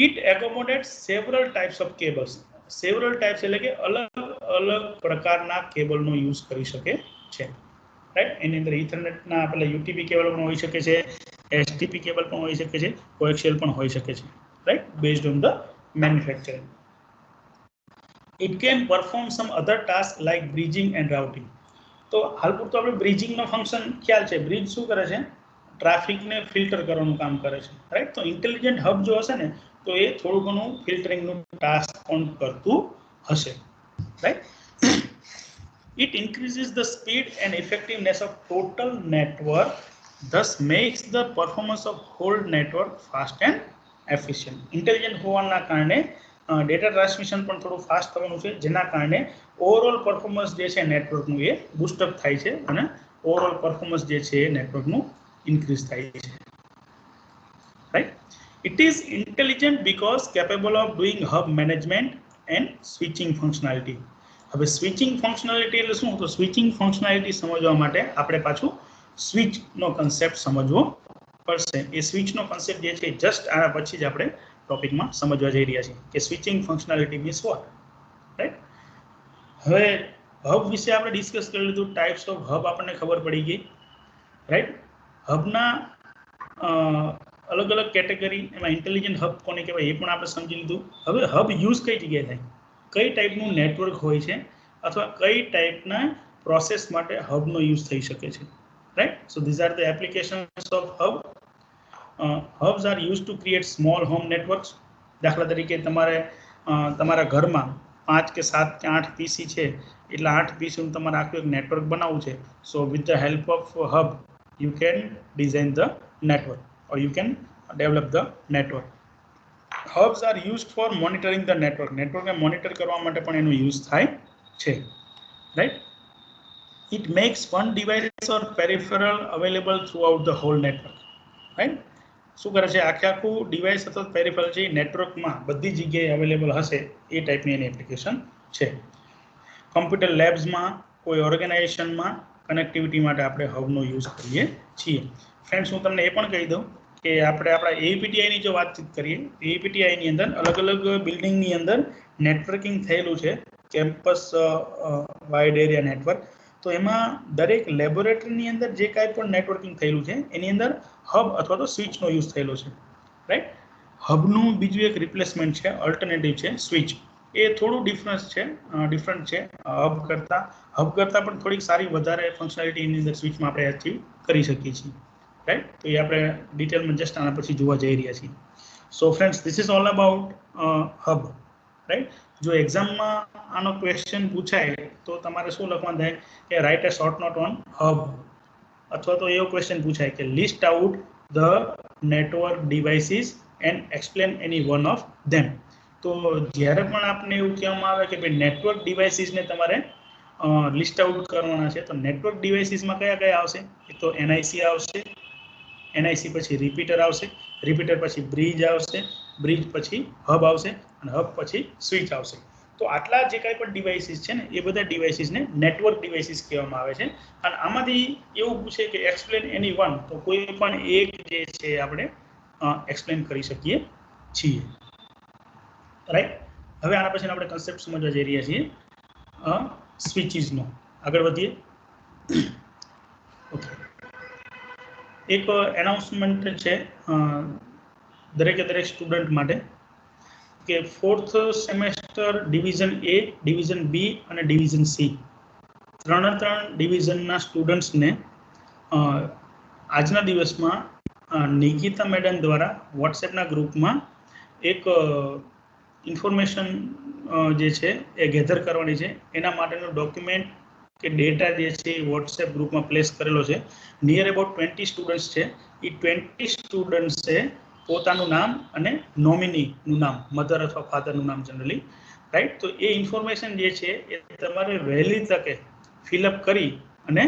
It accommodates several types of cables. Several types એટલે કે અલગ અલગ પ્રકારના કેબલનો યુઝ કરી શકે છે. રાઈટ. એની અંદર ઇથરનેટના પેલા યુટીપી કેબલ પણ હોઈ શકે છે, એસટીપી કેબલ પણ હોઈ શકે છે, કોએક્સિયલ પણ હોઈ શકે છે. Right. Based on the manufacturing. It can perform some other task like bridging and routing. તો હાલ પૂરતું આપણે બ્રિજિંગનો ફંક્શન ખ્યાલ છે. બ્રિજ શું કરે છે? ટ્રાફિકને ફિલ્ટર કરવાનું કામ કરે છે. રાઈટ. તો ઇન્ટેલિજન્ટ હબ જો હશે ને તો એ થોડું ઘણું ફિલ્ટરિંગનું ટાસ્ક પણ કરતું હશે. Right. It increases the speed and effectiveness of total network, thus makes the performance of whole network fast and efficient. Intelligent હોવાના કારણે ડેટા ટ્રાન્સમિશન પણ થોડું ફાસ્ટ થવાનું છે, જેના કારણે ઓવરઓલ પરફોર્મન્સ જે છે નેટવર્કનું એ બૂસ્ટઅપ થાય છે અને ઓવરઓલ પરફોર્મન્સ જે છે એ નેટવર્કનું ઇન્ક્રીઝ થાય છે. Right. It is intelligent because capable of doing hub management and switching functionality. હવે સ્વિચિંગ ફંક્શનાલિટી એટલે શું? તો સ્વિચિંગ ફંક્શનાલિટી સમજવા માટે આપણે પાછું સ્વિચનો કન્સેપ્ટ સમજવો પડશે. એ સ્વિચનો કન્સેપ્ટ જે છે જસ્ટ આના પછી જ આપણે ટોપિકમાં સમજવા જઈ રહ્યા છીએ કે switching functionality means what. Right. હવે હબ વિશે આપણે ડિસ્કસ કરી લીધું. ટાઈપ્સ ઓફ હબ આપણને ખબર પડી ગઈ. રાઈટ. હબના અલગ અલગ કેટેગરી, એમાં ઇન્ટેલિજન્ટ હબ કોને કહેવાય એ પણ આપણે સમજી લીધું. હવે હબ યુઝ કઈ જગ્યાએ થાય, કઈ ટાઈપનું નેટવર્ક હોય છે, અથવા કઈ ટાઈપના પ્રોસેસ માટે હબનો યુઝ થઈ શકે છે. Right. So these are the applications of hub. Herbs are use to create small home networks. દાખલા તરીકે તમારા ઘરમાં 5 કે 7 કે 8 પીસી છે, એટલે 8 પીસીનું તમારે આખું એક નેટવર્ક બનાવવું છે. સો with the help of hub you can design the network or you can develop the network. Hubs are used for monitoring the network. નેટવર્કને મોનિટર કરવા માટે પણ એનો યુઝ થાય છે. Right. It makes one device or peripheral available throughout the whole network. Right. શું કરે છે? આખું ડિવાઇસ અથવા પેરિફેરલ છે નેટવર્કમાં બધી જગ્યાએ અવેલેબલ હશે એ ટાઈપની એની એપ્લિકેશન છે. કમ્પ્યુટર લેબ્સમાં, કોઈ ઓર્ગેનાઇઝેશનમાં કનેક્ટિવિટી માટે આપણે હબનો યુઝ કરીએ છીએ. ફ્રેન્ડ્સ, હું તમને એ પણ કહી દઉં કે આપણે આપણા એપીટીઆઈની જો વાતચીત કરીએ, એપીટીઆઈની અંદર અલગ અલગ બિલ્ડિંગની અંદર નેટવર્કિંગ થયેલું છે, કેમ્પસ વાઇડ એરિયા નેટવર્ક. તો એમાં દરેક લેબોરેટરીની અંદર જે કાંઈ પણ નેટવર્કિંગ થયેલું છે એની અંદર હબ અથવા તો સ્વિચનો યુઝ થયેલો છે. રાઈટ. હબનું બીજું એક રિપ્લેસમેન્ટ છે, અલ્ટરનેટિવ છે સ્વિચ. એ થોડું ડિફરન્ટ છે હબ કરતાં પણ થોડીક સારી વધારે ફંક્શનાલિટી એની અંદર સ્વિચમાં આપણે અચીવ કરી શકીએ છીએ. રાઈટ. તો એ આપણે ડિટેલમાં જસ્ટ આના પછી જોવા જઈ રહ્યા છીએ. So friends, this is all about hub, right. જો એક્ઝામમાં આનો ક્વેશ્ચન પૂછાય તો તમારે શું લખવાનું થાય કે write a short note on hub, અથવા તો એવો ક્વેશ્ચન પૂછાય કે list out the network devices and explain any one of them. તો જ્યારે પણ આપને એવું કહેવામાં આવે કે ભાઈ નેટવર્ક ડિવાઇસીસને તમારે લિસ્ટ આઉટ કરવાના છે, તો નેટવર્ક ડિવાઇસીસમાં કયા કયા આવશે? એક તો એનઆઈસી આવશે, એનઆઈસી પછી રિપીટર આવશે, રિપીટર પછી બ્રિજ આવશે, બ્રિજ પછી હબ આવશે, અને હબ પછી સ્વિચ આવશે. તો આટલા જે કાંઈ પણ ડિવાઇસીસ છે ને, એ બધા ડિવાઇસીસને નેટવર્ક ડિવાઇસીસ કહેવામાં આવે છે. અને આમાંથી એવું પૂછે કે એક્સપ્લેન એની વન, તો કોઈ પણ એક જે છે આપણે એક્સપ્લેન કરી શકીએ છીએ, રાઈટ. હવે આના પછી આપણે કન્સેપ્ટ સમજવા જઈ રહ્યા છીએ સ્વિચીસનો. આગળ વધીએ. ઓકે, એક એનાઉન્સમેન્ટ છે દરેકે દરેક સ્ટુડન્ટ માટે કે 4th સેમેસ્ટર ડિવિઝન એ, ડિવિઝન બી અને ડિવિઝન સી, ત્રણ ડિવિઝનના સ્ટુડન્ટ્સને આજના દિવસમાં નિકિતા મેડમ દ્વારા વોટ્સએપના ગ્રુપમાં એક ઇન્ફોર્મેશન જે છે એ ગેધર કરવાની છે. એના માટેનો ડોક્યુમેન્ટ કે ડેટા જે છે એ વોટ્સએપ ગ્રુપમાં પ્લેસ કરેલો છે. નિયર અબાઉટ 20 સ્ટુડન્ટ્સ છે. એ 20 સ્ટુડન્ટ્સે પોતાનું નામ અને નોમિનીનું નામ, મધર અથવા ફાધરનું નામ જનરલી, રાઈટ. તો એ ઇન્ફોર્મેશન જે છે એ તમારે વહેલી તકે ફિલઅપ કરી અને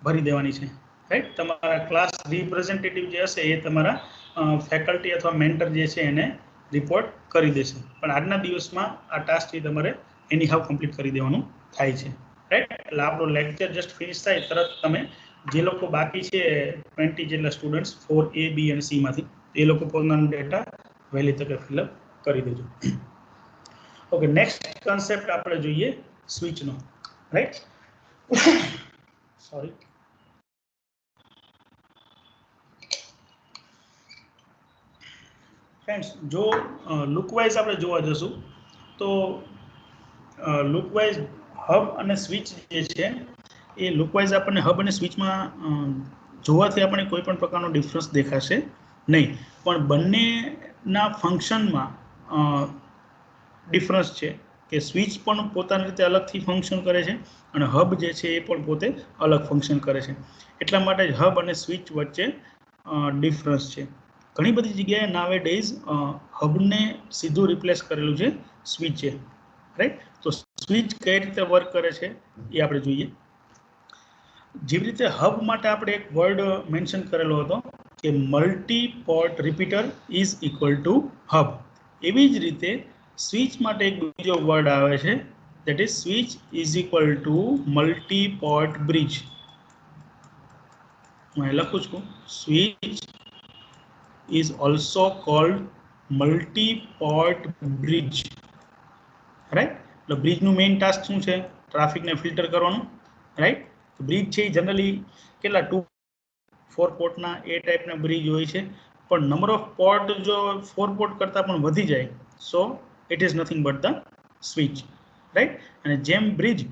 ભરી દેવાની છે, રાઈટ. તમારા ક્લાસ રિપ્રેઝેન્ટેટિવ જે હશે એ તમારા ફેકલ્ટી અથવા મેન્ટર જે છે એને રિપોર્ટ કરી દેશે. પણ આજના દિવસમાં આ ટાસ્ક તમારે એની હાવ કમ્પ્લીટ કરી દેવાનું થાય છે, રાઈટ. એટલે આપણો લેક્ચર જસ્ટ ફિનિશ થાય તરત તમે જે લોકો બાકી છે 20 જેટલા સ્ટુડન્ટ્સ 4A, B અને C માંથી, એ લોકો પોતાનો ડેટા વહેલી તકે ફિલઅપ કરી દેજો. ઓકે, નેક્સ્ટ કન્સેપ્ટ આપણે જોઈએ સ્વિચનો, રાઈટ. સોરી. ફ્રેન્ડ્સ, જો લુકવાઇઝ આપણે જોવા જશું તો લુકવાઇઝ હબ અને સ્વિચ જે છે એ લુકવાઇઝ આપણને હબ અને સ્વિચમાં જોવાથી આપણને કોઈ પણ પ્રકારનો ડિફરન્સ દેખાશે નહીં, પણ બંનેના ફંક્શનમાં ડિફરન્સ છે. કે સ્વિચ પણ પોતાની રીતે અલગથી ફંક્શન કરે છે અને હબ જે છે એ પણ પોતે અલગ ફંક્શન કરે છે. એટલા માટે જ હબ અને સ્વિચ વચ્ચે ડિફરન્સ છે. ઘણી બધી જગ્યાએ નાવે ડેઝ હબને સીધું રિપ્લેસ કરેલું છે સ્વિચે, રાઈટ. તો સ્વિચ કઈ રીતે વર્ક કરે છે એ આપણે જોઈએ. જેવી રીતે હબ માટે આપણે એક વર્ડ મેન્શન કરેલો હતો કે multi port repeater is equal to hub, એવી જ રીતે સ્વિચ માટે એક બીજો વર્ડ આવે છે, that is switch is equal to multi port bridge. હું લખું છું, switch is also called multi port bridge, right. એટલે બ્રિજનું મેઇન ટાસ્ક શું છે? ટ્રાફિકને ફિલ્ટર કરવાનું, રાઈટ. બ્રિજ છે એ જનરલી કેટલા 2-4 પોર્ટના એ ટાઈપના બ્રિજ હોય છે, પણ નંબર ઓફ પોર્ટ જો 4 પોર્ટ કરતાં પણ વધી જાય so it is nothing but the switch, right. અને જેમ બ્રિજ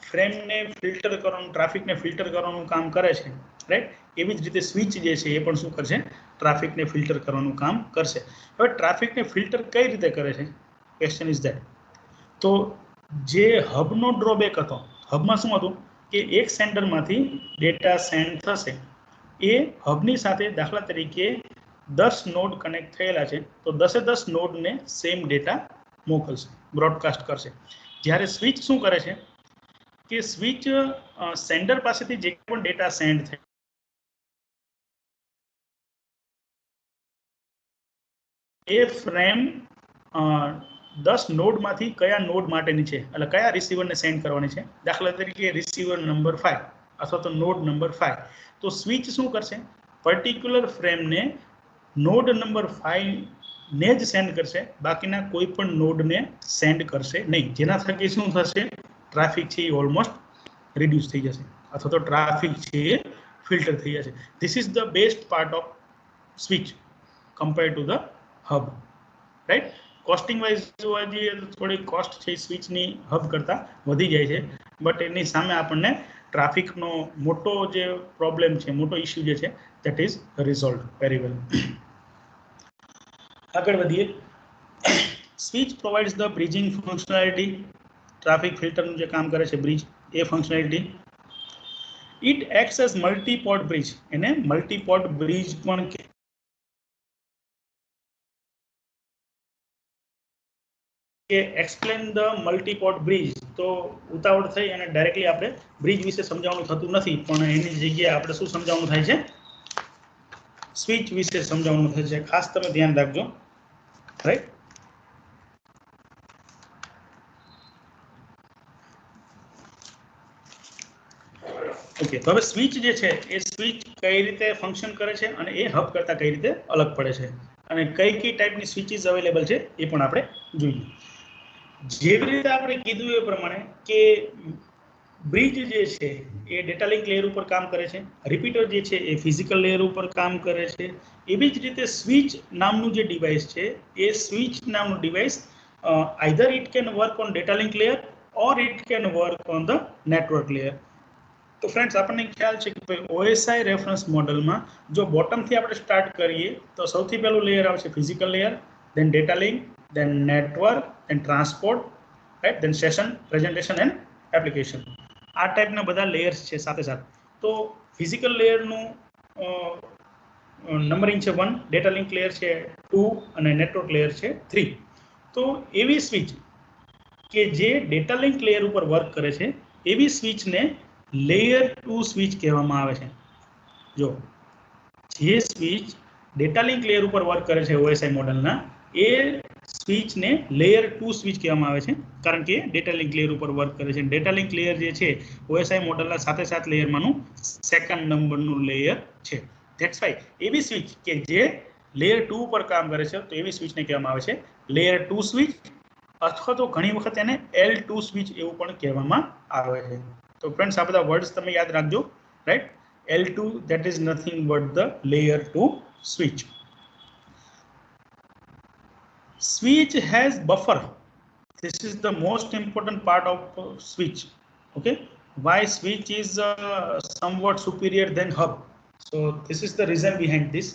ફ્રેમને ફિલ્ટર કરવાનું, ટ્રાફિકને ફિલ્ટર કરવાનું કામ કરે છે, રાઈટ, એવી જ રીતે સ્વિચ જે છે એ પણ શું કરશે? ટ્રાફિકને ફિલ્ટર કરવાનું કામ કરશે. હવે ટ્રાફિકને ફિલ્ટર કઈ રીતે કરે છે? Question is that. તો જે હબનો ડ્રોબેક હતો, હબમાં શું હતું કે એક સેન્ડરમાંથી ડેટા સેન્ડ થશે, એ હબની સાથે દાખલા તરીકે 10 નોડ કનેક્ટ થયેલા છે, તો 10 નોડને સેમ ડેટા મોકલશે, બ્રોડકાસ્ટ કરશે. જ્યારે સ્વિચ શું કરે છે કે સ્વિચ સેન્ડર પાસેથી જે પણ ડેટા સેન્ડ થાય એ ફ્રેમ 10 નોડમાંથી કયા નોડ માટેની છે, એટલે કયા રિસીવરને સેન્ડ કરવાની છે. દાખલા તરીકે રિસીવર નંબર 5 અથવા તો નોડ નંબર 5, તો સ્વિચ શું કરશે? પર્ટિક્યુલર ફ્રેમને નોડ નંબર 5 ને જ સેન્ડ કરશે, બાકીના કોઈ પણ નોડને સેન્ડ કરશે નહીં. જેના થકી શું થશે? ટ્રાફિક છે એ ઓલમોસ્ટ રિડ્યુસ થઈ જશે, અથવા તો ટ્રાફિક છે એ ફિલ્ટર થઈ જશે. This is the best part of switch compare to the hub, right. Costing wise જોવા જઈએ તો થોડી કોસ્ટ છે સ્વિચની હબ કરતાં વધી જાય છે, બટ એની સામે આપણને ટ્રાફિકનો મોટો જે પ્રોબ્લેમ છે, મોટો ઇસ્યુ જે છે, that is resolved very well. આગળ વધીએ. Switch provides the bridging functionality. Traffic ફિલ્ટરનું જે કામ કરે છે બ્રિજ, એ functionality. It acts as multiport bridge. એને મલ્ટીપોડ બ્રિજ પણ કે એક્સપ્લેન ધ મલ્ટીપોડ બ્રિજ. તો ઉતાવળ થઈ અને ડાયરેક્ટલી આપણે બ્રિજ વિશે સમજાવવાનું થતું નથી, પણ એની જગ્યાએ આપણે શું સમજાવવાનું થાય છે? સ્વિચ વિશે સમજાવવાનું થાય છે. ખાસ તમે ધ્યાન રાખજો, રાઈટ? ઓકે, તો હવે સ્વિચ જે છે એ સ્વિચ કઈ રીતે ફંક્શન કરે છે અને એ હબ કરતા કઈ રીતે અલગ પડે છે, અને કઈ કઈ ટાઈપની સ્વિચીસ અવેલેબલ છે એ પણ આપણે જોઈએ. જેવી રીતે આપણે કીધું એ પ્રમાણે કે બ્રિજ જે છે એ ડેટા લિંક લેયર ઉપર કામ કરે છે, રિપીટર જે છે એ ફિઝિકલ લેયર ઉપર કામ કરે છે. એવી જ રીતે સ્વિચ નામનું જે ડિવાઇસ છે એ સ્વિચ નામનું device either it can work on data link layer or it can work on the network layer. તો ફ્રેન્ડ્સ, આપણને ખ્યાલ છે કે OSI રેફરન્સ મોડલમાં જો બોટમથી આપણે સ્ટાર્ટ કરીએ તો સૌથી પહેલું લેયર આવશે physical layer, then data link, then network, then transport, right, then session, presentation and application. આ ટાઈપના બધા લેયર્સ છે સાથે સાથે. તો ફિઝિકલ લેયરનું નંબરિંગ છે 1, ડેટા લિંક લેયર છે 2 અને નેટવર્ક લેયર છે 3. તો એવી સ્વિચ કે જે ડેટા લિંક લેયર ઉપર વર્ક કરે છે એવી સ્વિચને લેયર 2 સ્વિચ કહેવામાં આવે છે. જો જે સ્વિચ ડેટા લિંક લેયર ઉપર વર્ક કરે છે OSI મોડલના, એ સ્વિચને લેયર 2 સ્વિચ કહેવામાં આવે છે, કારણ કે ડેટા લિંક લેયર ઉપર વર્ક કરે છે. ડેટા લિંક લેયર જે છે OSI મોડલના સાથે સાત લેયરમાંનું સેકન્ડ નંબરનું લેયર છે. ધેટ્સ વાય એવી સ્વિચ કે જે લેયર 2 પર કામ કરે છે, તો એવી સ્વિચને કહેવામાં આવે છે લેયર 2 સ્વિચ, અથવા તો ઘણી વખત એને L2 સ્વિચ એવું પણ કહેવામાં આવે છે. તો ફ્રેન્ડ્સ, આ બધા વર્ડ્સ તમે યાદ રાખજો, right? L2, that is nothing but the layer 2 switch. Switch has buffer. This is the most important part of switch. Okay, why switch is somewhat superior than hub? So this is the reason behind this.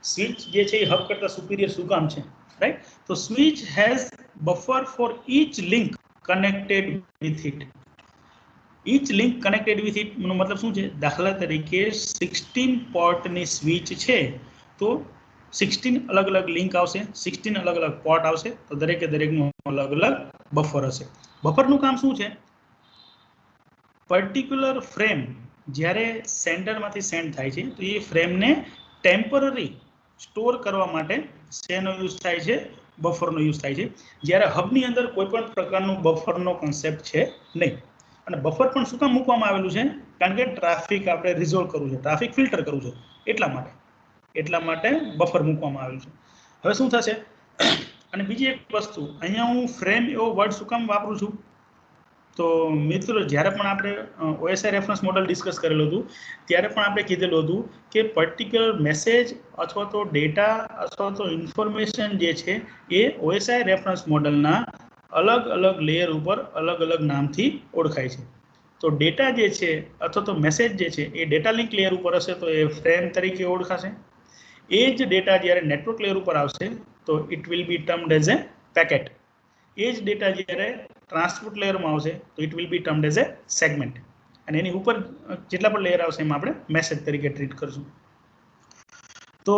Switch જે છે hub કરતા superior શું કામ છે, right? So switch has buffer for each link connected with it. Each link connected with it નો મતલબ શું છે? દાખલા તરીકે 16 પોર્ટની સ્વિચ છે, તો 16 અલગ અલગ લિંક આવશે, 16 અલગ અલગ પોર્ટ આવશે, તો દરેકે દરેકનું અલગ અલગ બફર હશે. બફરનું કામ શું છે? પર્ટિક્યુલર ફ્રેમ જ્યારે સેન્ડરમાંથી સેન્ડ થાય છે તો એ ફ્રેમને ટેમ્પરરી સ્ટોર કરવા માટે શેનો યુઝ થાય છે? બફરનો યુઝ થાય છે. જ્યારે હબની અંદર કોઈ પણ પ્રકારનું બફરનો કોન્સેપ્ટ છે નહીં. અને બફર પણ શું કામ મૂકવામાં આવેલું છે? કારણ કે ટ્રાફિક આપણે રિઝોલ્વ કરવું છે, ટ્રાફિક ફિલ્ટર કરવું છે, એટલા માટે બફર મૂકવામાં આવેલું છે. હવે શું થશે? અને બીજી એક વસ્તુ, અહીંયા હું ફ્રેમ એવો વર્ડ શું કામ વાપરું છું? તો મિત્રો, જ્યારે પણ આપણે OSI રેફરન્સ મોડલ ડિસ્કસ કરેલું હતું ત્યારે પણ આપણે કીધેલું હતું કે પર્ટિક્યુલર મેસેજ અથવા તો ડેટા અથવા તો ઇન્ફોર્મેશન જે છે એ OSI રેફરન્સ મોડલના અલગ અલગ લેયર ઉપર અલગ અલગ નામથી ઓળખાય છે. તો ડેટા જે છે અથવા તો મેસેજ જે છે એ ડેટા લિંક લેયર ઉપર હશે તો એ ફ્રેમ તરીકે ઓળખાશે. એ જ ડેટા જ્યારે નેટવર્ક લેયર ઉપર આવશે તો it will be termed as a packet. એ જ ડેટા જ્યારે ટ્રાન્સપોર્ટ લેયરમાં આવશે તો it will be termed as a segment. અને એની ઉપર જેટલા પણ લેયર આવશે એમાં આપણે મેસેજ તરીકે ટ્રીટ કરશું. તો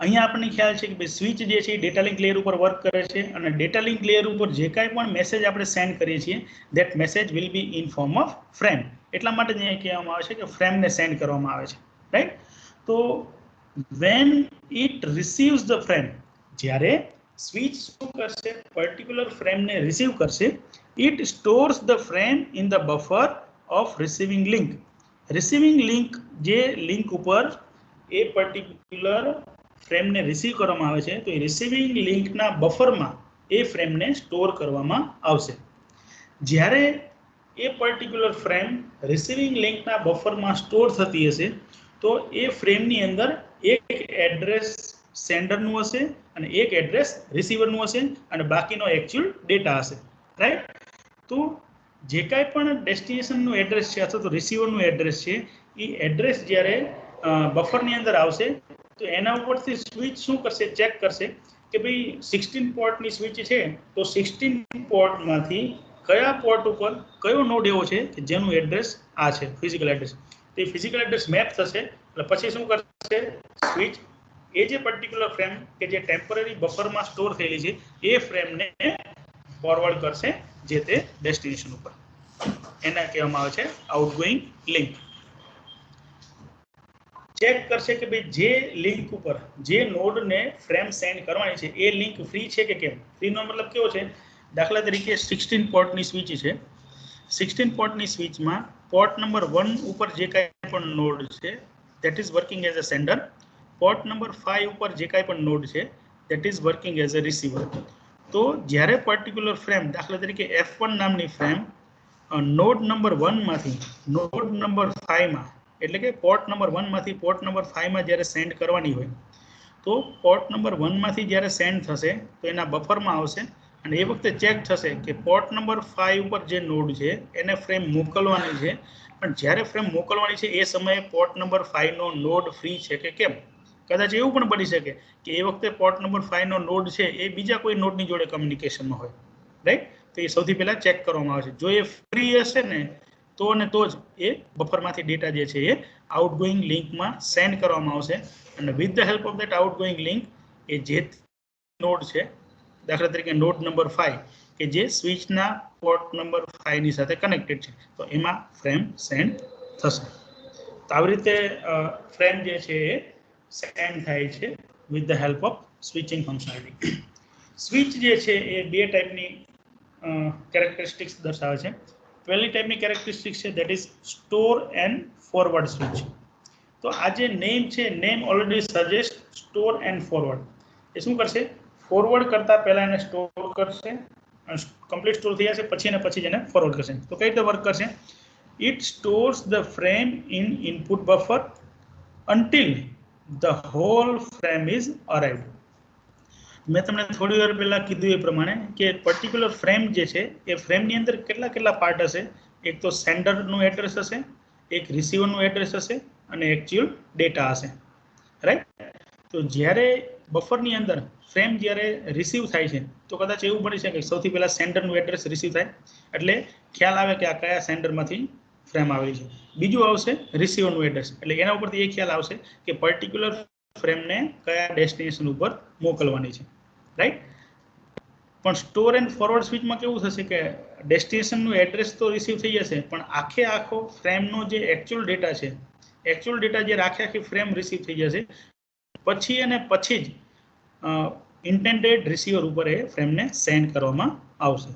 અહીંયા આપણને ખ્યાલ છે કે ભાઈ સ્વિચ જે છે એ ડેટા લિંક લેયર ઉપર વર્ક કરે છે, અને ડેટા લિંક લેયર ઉપર જે કાંઈ પણ મેસેજ આપણે સેન્ડ કરીએ છીએ that message will be in form of frame. એટલા માટે જ અહીંયા કહેવામાં આવે છે કે ફ્રેમને સેન્ડ કરવામાં આવે છે, રાઈટ? તો when it receives the frame, જ્યારે સ્વિચ શું કરશે? પર્ટિક્યુલર ફ્રેમને રિસીવ કરશે. it stores the frame in the buffer of receiving link. Receiving link, જે લિંક ઉપર એ પર્ટિક્યુલર ફ્રેમને રિસીવ કરવામાં આવે છે તો એ રિસીવિંગ લિંકના બફરમાં એ ફ્રેમને સ્ટોર કરવામાં આવશે. જ્યારે એ પર્ટિક્યુલર ફ્રેમ રિસીવિંગ લિંકના બફરમાં સ્ટોર થતી હશે તો એ ફ્રેમની અંદર એક એડ્રેસ સેન્ડરનું હશે અને એક એડ્રેસ રિસીવરનું હશે અને બાકીનો એકચ્યુઅલ ડેટા હશે, રાઈટ? તો જે કાંઈ પણ ડેસ્ટિનેશનનું એડ્રેસ છે અથવા તો રિસીવરનું એડ્રેસ છે એ એડ્રેસ જ્યારે બફરની અંદર આવશે તો એના ઉપરથી સ્વિચ શું કરશે, ચેક કરશે કે ભાઈ 16 પોર્ટની સ્વિચ છે તો 16 પોર્ટમાંથી કયા પોર્ટ ઉપર કયો નોડ એવો છે કે જેનું એડ્રેસ આ છે ફિઝિકલ એડ્રેસ. તે ફિઝિકલ એડ્રેસ મેપ થશે એટલે પછી શું કરશે સ્વિચ એ જે પર્ટિક્યુલર ફ્રેમ કે જે ટેમ્પરરી બફરમાં સ્ટોર થયેલી છે એ ફ્રેમને ફોરવર્ડ કરશે જે તે ડેસ્ટિનેશન ઉપર. એના કહેવામાં આવે છે આઉટગોઈંગ લિંક. ચેક કરશે કે ભાઈ જે લિંક ઉપર જે નોડને ફ્રેમ સેન્ડ કરવાની છે એ લિંક ફ્રી છે કે કેમ. ફ્રીનો મતલબ કેવો છે, દાખલા તરીકે 16 પોર્ટની સ્વિચ છે. 16 પોર્ટની સ્વિચમાં પોર્ટ નંબર 1 ઉપર જે કાંઈ પણ નોડ છે that is working as a sender. Port number 5 ઉપર જે કાંઈ પણ નોડ છે that is working as a receiver. તો જ્યારે પર્ટિક્યુલર ફ્રેમ દાખલા તરીકે F1 નામની ફ્રેમ નોડ નંબર 1 માંથી નોડ નંબર 5 માં એટલે કે પોર્ટ નંબર 1 માંથી પોર્ટ નંબર 5 માં જ્યારે સેન્ડ કરવાની હોય તો પોર્ટ નંબર 1 માંથી જ્યારે સેન્ડ થશે તો એના બફરમાં આવશે અને એ વખતે ચેક થશે કે પોર્ટ નંબર 5 ઉપર જે નોડ છે એને ફ્રેમ મોકલવાની છે, પણ જ્યારે ફ્રેમ મોકલવાની છે એ સમયે પોર્ટ નંબર 5 નો નોડ ફ્રી છે કે કેમ. કદાચ એવું પણ બની શકે કે એ વખતે પોર્ટ નંબર 5 નો નોડ છે એ બીજા કોઈ નોડની જોડે કમ્યુનિકેશનમાં હોય, રાઈટ. તો એ સૌથી પહેલા ચેક કરવામાં આવે છે. જો એ ફ્રી હશે ને તો ને તો જ એ બફરમાંથી ડેટા જે છે એ આઉટગોઈંગ લિંકમાં સેન્ડ કરવામાં આવશે અને with the help of that outgoing link એ જે નોડ છે દાખલા તરીકે નોડ નંબર 5 કે જે સ્વિચના પોર્ટ નંબર 5 ની સાથે કનેક્ટેડ છે તો એમાં ફ્રેમ સેન્ડ થશે. તો આવી રીતે ફ્રેમ જે છે એ સેન્ડ થાય છે with the help of switching functionality. Switch જે છે એ બે ટાઈપની કેરેક્ટરિસ્ટિક્સ દર્શાવે છે. પહેલી ટાઈપની કેરેક્ટરિસ્ટિક્સ છે that is store and forward switch. તો આ જે નેમ છે name already suggest store and forward. એ શું કરશે, ફોરવર્ડ કરતા પહેલા એને સ્ટોર કરશે, કમ્પ્લીટ સ્ટોર થઈ જશે પછી એને એને ફોરવર્ડ કરશે. તો કઈ રીતે વર્ક કરશે, it stores the frame in input buffer until the whole frame is arrived. મેં તમને થોડી વાર પહેલા કીધું એ પ્રમાણે કે પર્ટિક્યુલર ફ્રેમ જે છે એ ફ્રેમની અંદર કેટલા પાર્ટ હશે. એક તો સેન્ડરનું એડ્રેસ હશે, એક રિસીવરનું એડ્રેસ હશે અને એકચ્યુઅલ ડેટા હશે, રાઈટ. તો જ્યારે બફરની અંદર ફ્રેમ જ્યારે રિસીવ થાય છે તો કદાચ એવું બની શકે સૌથી પહેલા સેન્ડરનું એડ્રેસ રિસીવ થાય એટલે ખ્યાલ આવે કે આ કયા સેન્ડરમાંથી ફ્રેમ આવેલી છે. બીજું આવશે રિસીવરનું એડ્રેસ એટલે એના ઉપરથી એ ખ્યાલ આવશે કે પર્ટિક્યુલર ફ્રેમને કયા ડેસ્ટિનેશન ઉપર મોકલવાની છે, રાઈટ. પણ સ્ટોર એન્ડ ફોરવર્ડ સ્વિચમાં કેવું થશે કે ડેસ્ટિનેશનનું એડ્રેસ તો રિસીવ થઈ જશે પણ આખો ફ્રેમનો જે એકચ્યુઅલ ડેટા છે, એકચ્યુઅલ ડેટા જ્યારે આખી ફ્રેમ રિસીવ થઈ જશે પછી જ ઇન્ટેન્ડેડ રિસીવર ઉપર એ ફ્રેમને સેન્ડ કરવામાં આવશે.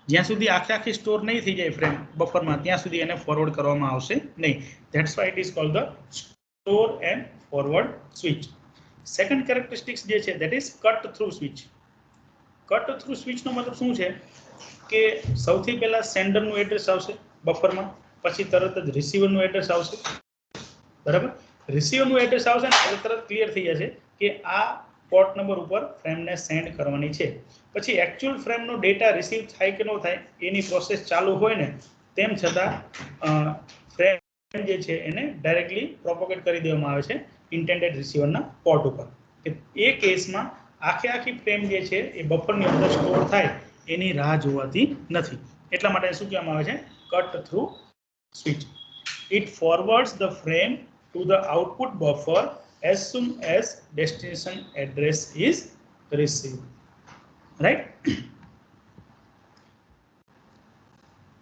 જ્યાં સુધી આખી સ્ટોર નહીં થઈ જાય ફ્રેમ બફરમાં ત્યાં સુધી એને ફોરવર્ડ કરવામાં આવશે નહીં. That's why it is called the store and forward switch. Second characteristics જે છે that is cut through switch. Cut through સ્વિચનો મતલબ શું છે કે સૌથી પહેલા સેન્ડરનું એડ્રેસ આવશે બફરમાં, પછી તરત જ રિસીવરનું એડ્રેસ આવશે, બરાબર. રિસીવરનું એડ્રેસ આવશે ને એટલે તરત ક્લિયર થઈ જશે કે આ પોર્ટ નંબર ઉપર ફ્રેમને સેન્ડ કરવાની છે. પછી એકચ્યુઅલ ફ્રેમનો ડેટા રિસીવ થાય કે ન થાય એની પ્રોસેસ ચાલુ હોય ને તેમ છતાં ફ્રેમ જે છે એને ડાયરેક્ટલી પ્રોપોગેટ કરી દેવામાં આવે છે ઇન્ટેન્ડેડ રિસીવરના પોર્ટ ઉપર. એ કેસમાં આખી ફ્રેમ જે છે એ બફરની અંદર સ્ટોર થાય એની રાહ જોવાતી નથી. એટલા માટે શું કહેવામાં આવે છે, cut through switch. It forwards the frame to the output buffer as soon as destination address is received, right.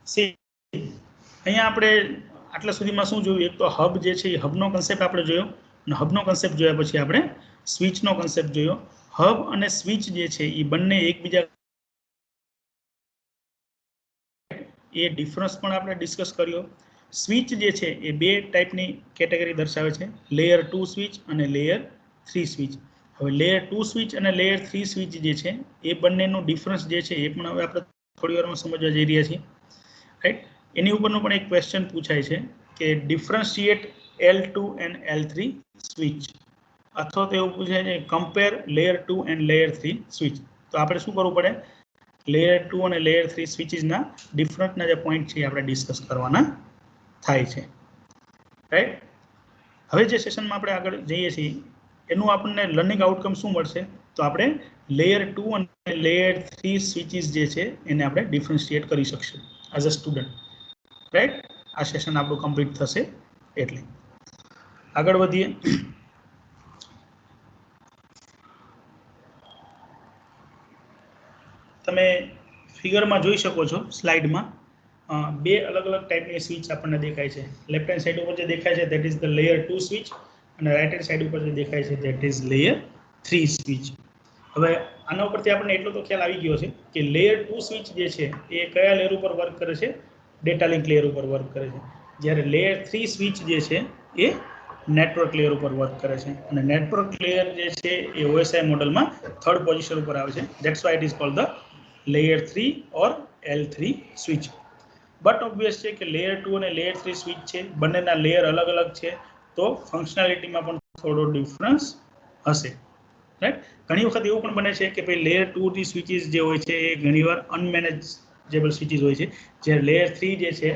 See, અહીંયા આપણે આટલા સુધીમાં શું જોયું, એક તો હબ જે છે એ હબનો કન્સેપ્ટ આપણે જોયો અને હબનો કન્સેપ્ટ જોયા પછી આપણે સ્વિચનો કન્સેપ્ટ જોયો. હબ અને સ્વિચ જે છે એ બંને એકબીજા એ ડિફરન્સ પણ આપણે ડિસ્કસ કર્યો. સ્વિચ જે છે એ બે ટાઈપની કેટેગરી દર્શાવે છે, લેયર 2 સ્વિચ અને લેયર 3 સ્વિચ. હવે લેયર 2 સ્વિચ અને લેયર 3 સ્વિચ જે છે એ બંનેનો ડિફરન્સ જે છે એ પણ હવે આપણે થોડી વારમાં સમજવા જઈ રહ્યા છીએ, રાઈટ. એની ઉપરનો પણ એક ક્વેશ્ચન પૂછાય છે કે differentiate L2 and L3 switch, અથવા તો એવું પૂછાય છે compare layer 2 and layer 3 switch. તો આપણે શું કરવું પડે લેયર 2 અને લેયર 3 સ્વિચીસના ડિફરન્ટના જે પોઈન્ટ છે આપણે ડિસ્કસ કરવાના થાય છે, રાઈટ. હવે જે સેશનમાં આપણે આગળ જઈએ છીએ એનું આપણને લર્નિંગ આઉટકમ શું મળશે, તો આપણે લેયર 2 અને લેયર 3 સ્વિચીસ જે છે એને આપણે ડિફરન્શિએટ કરી શકશું એઝ અ સ્ટુડન્ટ, રાઈટ. આ સેશન આપણું કમ્પ્લીટ થશે એટલે આગળ વધીએ. તમે ફિગરમાં જોઈ શકો છો સ્લાઇડમાં બે અલગ અલગ ટાઈપની સ્વિચ આપણને દેખાય છે. લેફ્ટ હેન્ડ સાઈડ ઉપર જે દેખાય છે that is the layer 2 switch અને રાઈટ હેન્ડ સાઈડ ઉપર જે દેખાય છે ધેટ ઇઝ લેયર 3 સ્વિચ. હવે આના ઉપરથી આપણને એટલો તો ખ્યાલ આવી ગયો છે કે લેયર 2 સ્વિચ જે છે એ કયા લેયર ઉપર વર્ક કરે છે, ડેટા લિંક લેયર ઉપર વર્ક કરે છે, જ્યારે લેયર 3 સ્વિચ જે છે એ નેટવર્ક લેયર ઉપર વર્ક કરે છે અને નેટવર્ક લેયર જે છે એ OSI મોડલમાં થર્ડ પોઝિશન ઉપર આવે છે. That's why it is called the layer 3 or L3 switch. But obvious છે કે લેયર 2 અને લેયર 3 સ્વિચ છે, બંનેના લેયર અલગ અલગ છે, તો ફંક્શનાલિટીમાં પણ થોડો ડિફરન્સ હશે, રાઈટ. ઘણી વખત એવું પણ બને છે કે ભાઈ લેયર 2 ની સ્વિચીસ જે હોય છે એ ઘણીવાર અનમેનેજેબલ સ્વિચીસ હોય છે, જ્યારે લેયર 3 જે છે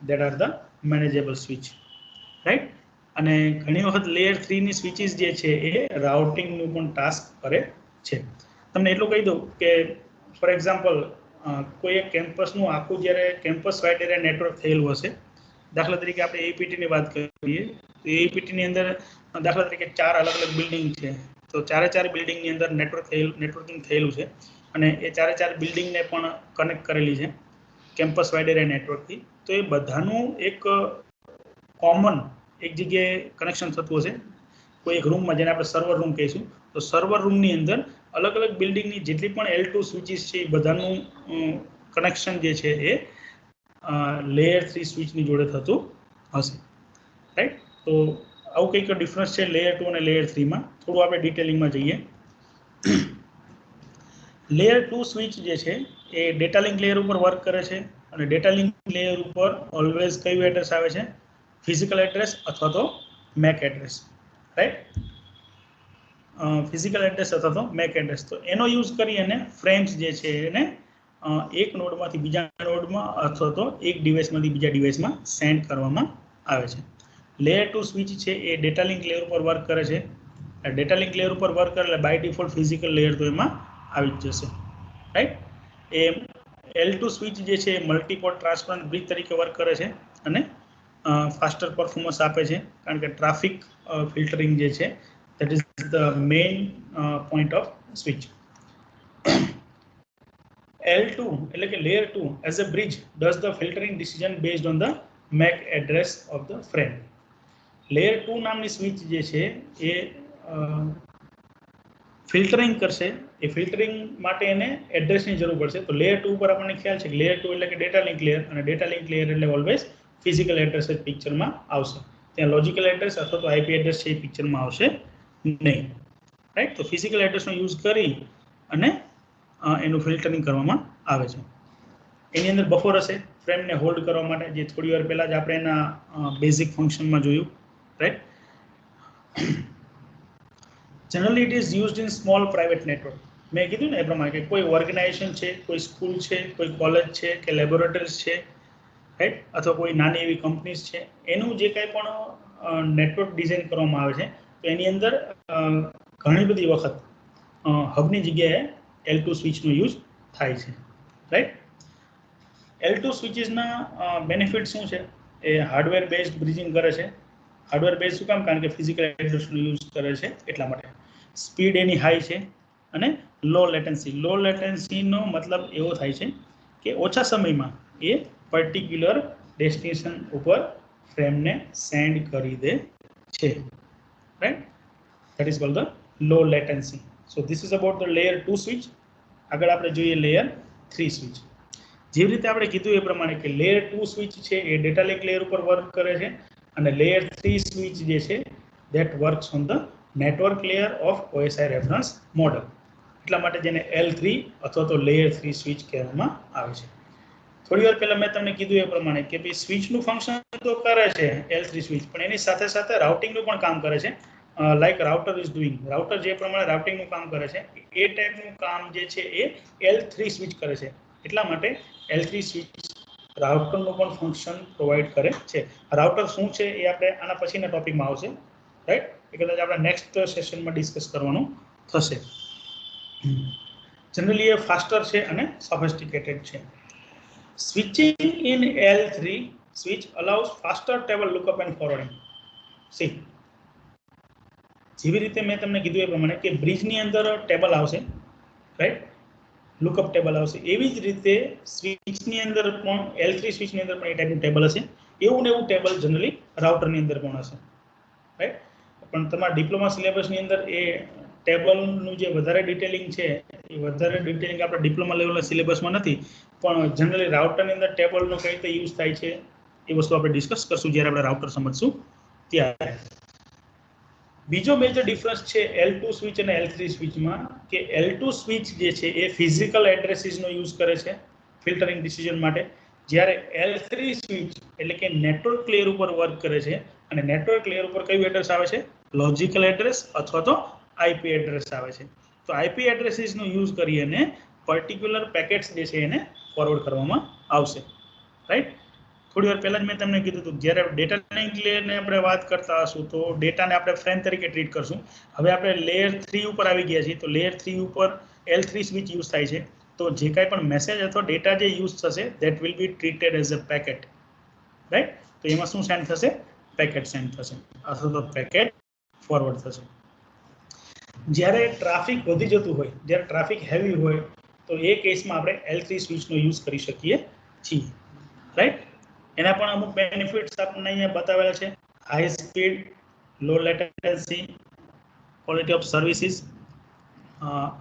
that are the manageable switch, right. અને ઘણી વખત લેયર 3 ની સ્વિચીસ જે છે એ રાઉટિંગનું પણ ટાસ્ક કરે છે. તમને એટલું કહી દઉં કે ફોર એક્ઝામ્પલ કોઈ એક કેમ્પસનું આખું જ્યારે કેમ્પસ વાઇડ એરિયા નેટવર્ક થયેલું હશે, દાખલા તરીકે આપણે એઈપીટીની વાત કરીએ તો એઈપીટીની અંદર દાખલા તરીકે 4 અલગ અલગ બિલ્ડિંગ છે, તો ચારે ચાર બિલ્ડિંગની અંદર નેટવર્કિંગ થયેલું છે અને એ ચારે ચાર બિલ્ડિંગને પણ કનેક્ટ કરેલી છે કેમ્પસ વાઇડ એરિયા નેટવર્કથી. તો એ બધાનું એક કોમન એક જગ્યાએ કનેક્શન થતું હશે કોઈ એક રૂમમાં, જેને આપણે સર્વર રૂમ કહીશું. તો સર્વર રૂમની અંદર અલગ અલગ બિલ્ડિંગની જેટલી પણ L2 સ્વિચીસ છે એ બધાનું કનેક્શન જે છે એ લેયર 3 સ્વિચની જોડે થતું હશે, રાઈટ. તો આવું કંઈક ડિફરન્સ છે લેયર 2 અને લેયર 3માં. થોડું આપણે ડિટેલિંગમાં જઈએ. લેયર 2 સ્વિચ જે છે એ ડેટા લિંક લેયર ઉપર વર્ક કરે છે અને ડેટા લિંક લેયર ઉપર ઓલવેઝ કયું એડ્રેસ આવે છે, ફિઝિકલ એડ્રેસ અથવા તો make address, right. Physical address અથવા તો મેક એડ્રેસ. તો એનો યુઝ કરી અને ફ્રેમ્સ જે છે એને એક નોડમાંથી બીજા નોડમાં અથવા તો એક ડિવાઇસમાંથી બીજા ડિવાઇસમાં સેન્ડ કરવામાં આવે છે. લેયર 2 સ્વિચ છે એ ડેટા લિંક લેયર ઉપર વર્ક કરે છે. ડેટા લિંક લેયર ઉપર વર્ક કરે એટલે બાય ડિફોલ્ટ ફિઝિકલ લેયર તો એમાં આવી જ જશે, રાઈટ. એ L2 સ્વિચ જે છે એ મલ્ટીપોર્ટ ટ્રાન્સપરન્ટ બ્રિજ તરીકે વર્ક કરે છે અને ફાસ્ટર પરફોર્મન્સ આપે છે, કારણ કે ટ્રાફિક ફિલ્ટરિંગ જે છે that is the main point of switch. L2 એટલે કે layer 2 as a bridge does the filtering decision based on the MAC address of the frame. Layer 2 નામની સ્વિચ જે છે એ ફિલ્ટરિંગ કરશે. એ ફિલ્ટરિંગ માટે એને એડ્રેસની જરૂર પડશે. તો લેયર 2 ઉપર આપણને ખ્યાલ છે કે લેયર 2 એટલે કે ડેટા લિંક લેયર, અને ડેટા લિંક લેયર એટલે ઓલવેઝ ફિઝિકલ એડ્રેસ જ પિક્ચરમાં આવશે. ત્યાં લોજિકલ એડ્રેસ અથવા તો IP એડ્રેસ છે એ પિક્ચરમાં આવશે નહીં, રાઈટ. તો ફિઝિકલ એડ્રેસનો યુઝ કરી અને એનું ફિલ્ટરિંગ કરવામાં આવે છે. એની અંદર બફર હશે ફ્રેમને હોલ્ડ કરવા માટે, જે થોડી વાર પહેલાં જ આપણે એના બેઝિક ફંક્શનમાં જોયું, right. Generally it is used in small private network. મેં કીધું ને એ પ્રમાણે કે કોઈ ઓર્ગેનાઇઝેશન છે, કોઈ સ્કૂલ છે, કોઈ કોલેજ છે કે લેબોરેટરીઝ છે, રાઈટ, અથવા કોઈ નાની એવી કંપનીઝ છે, એનું જે કાંઈ પણ નેટવર્ક ડિઝાઇન કરવામાં આવે છે તો એની અંદર ઘણી બધી વખત હબની જગ્યાએ L2 સ્વિચનો યુઝ થાય છે, રાઈટ. L2 સ્વિચીસના બેનિફિટ શું છે? એ હાર્ડવેર બેઝડ બ્રિજિંગ કરે છે. હાર્ડવેર બેઝ શું કામ? કારણ કે ફિઝિકલ એડ્રેસનો યુઝ કરે છે એટલા માટે. સ્પીડ એની હાઈ છે અને લો લેટન્સી. લો લેટન્સીનો મતલબ એવો થાય છે કે ઓછા સમયમાં એ પર્ટિક્યુલર ડેસ્ટિનેશન ઉપર ફ્રેમને સેન્ડ કરી દે છે, right. That is called the low latency. So this is about the layer 2 switch. આગળ આપણે જોઈએ લેયર 3 સ્વિચ. જેવી રીતે આપણે કીધું એ પ્રમાણે કે લેયર 2 સ્વિચ છે એ ડેટા લિંક લેયર ઉપર વર્ક કરે છે અને લેયર 3 સ્વિચ જે છે that works on the network layer of OSI reference model. એટલા માટે જેને L3 અથવા તો લેયર 3 સ્વિચ કહેવામાં આવે છે. થોડી વાર પહેલા મેં તમને કીધું એ પ્રમાણે કે ભાઈ સ્વિચનું ફંક્શન તો કરે છે L3 સ્વિચ, પણ એની સાથે સાથે રાઉટિંગનું પણ કામ કરે છે. Like router is doing. Router જે પ્રમાણે રાઉટિંગનું કામ કરે છે એ ટાઈપનું કામ જે છે એ L3 સ્વિચ કરે છે. એટલા માટે L3 સ્વિચ રાઉટરનું પણ ફંક્શન પ્રોવાઈડ કરે છે. રાઉટર શું છે એ આપણે આના પછીના ટોપિકમાં આવશે, રાઈટ? એ કદાચ આપણે નેક્સ્ટ સેશનમાં ડિસ્કસ કરવાનું થશે. જનરલી એ ફાસ્ટર છે અને સોફિસ્ટિકેટેડ છે. Switching in L3 switch allows faster table lookup and forwarding. C જેવી રીતે મેં તમને કીધું એ પ્રમાણે કે બ્રિજની અંદર ટેબલ આવશે, રાઈટ? લુકઅપ ટેબલ આવશે. એવી જ રીતે સ્વિચની અંદર પણ L3 સ્વિચની અંદર પણ એ ટાઈપનું ટેબલ હશે. એવું ને એવું ટેબલ જનરલી રાઉટરની અંદર પણ હશે, રાઈટ? પણ તમારા ડિપ્લોમા સિલેબસની અંદર એ ટેબલનું જે વધારે ડિટેલિંગ છે એ વધારે ડિટેલિંગ આપણે ડિપ્લોમા લેવલના સિલેબસમાં નથી, પણ જનરલી રાઉટરની અંદર ટેબલનો કઈ રીતે યુઝ થાય છે એ વસ્તુ આપણે ડિસ્કસ કરશું જ્યારે આપણે રાઉટર સમજશું ત્યારે. બીજો મેજર ડિફરન્સ છે L2 સ્વિચ અને L3 સ્વિચમાં કે L2 સ્વિચ જે છે એ ફિઝિકલ એડ્રેસીસનો યુઝ કરે છે ફિલ્ટરિંગ ડિસિઝન માટે, જ્યારે L3 સ્વિચ એટલે કે નેટવર્ક લેયર ઉપર વર્ક કરે છે. અને નેટવર્ક લેયર ઉપર કયું એડ્રેસ આવે છે? લોજિકલ એડ્રેસ અથવા તો IP એડ્રેસ આવે છે. તો IP એડ્રેસીસનો યુઝ કરીને પર્ટિક્યુલર પેકેટ્સ જે છે એને ફોરવર્ડ કરવામાં આવશે, રાઈટ? થોડી વાર પહેલા જ મેં તમને કીધું હતું જ્યારે ડેટા લિંક લેયરને આપણે વાત કરતા હશું તો ડેટાને આપણે ફ્રેમ તરીકે ટ્રીટ કરશું. હવે આપણે લેયર 3 ઉપર આવી ગયા છીએ, તો લેયર 3 ઉપર L3 સ્વિચ યુઝ થાય છે. તો જે કાંઈ પણ મેસેજ અથવા ડેટા જે યુઝ થશે that will be treated as a packet, right? તો એમાં શું સેન્ડ થશે? પેકેટ સેન્ડ થશે અથવા તો પેકેટ ફોરવર્ડ થશે. જ્યારે ટ્રાફિક વધી જતું હોય, જ્યારે ટ્રાફિક હેવી હોય, તો એ કેસમાં આપણે L3 સ્વિચનો યુઝ કરી શકીએ છીએ, રાઈટ? એના પણ અમુક બેનિફિટ્સ આપણને અહીંયા બતાવેલા છે. High speed, low latency, quality of services,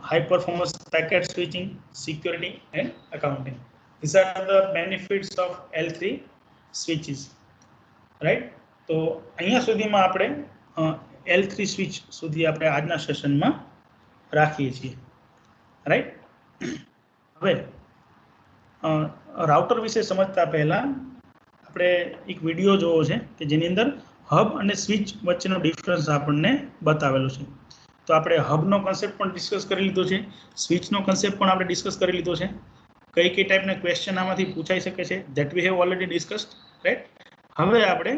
high performance packet switching, security and accounting. This are the benefits of L3 switches, right? તો અહીંયા સુધીમાં આપણે L3 સ્વિચ સુધી આપણે આજના સેશનમાં રાખીએ છીએ, રાઈટ? હવે રાઉટર વિશે સમજતા પહેલા આપણે એક વિડીયો જોવો છે કે જેની અંદર હબ અને સ્વિચ વચ્ચેનો ડિફરન્સ આપણને બતાવેલો છે. તો આપણે હબનો કન્સેપ્ટ પણ ડિસ્કસ કરી લીધો છે, સ્વિચનો કન્સેપ્ટ પણ આપણે ડિસ્કસ કરી લીધો છે. કઈ કઈ ટાઈપના ક્વેશ્ચન આમાંથી પૂછાઈ શકે છે that we have already discussed, right? હવે આપણે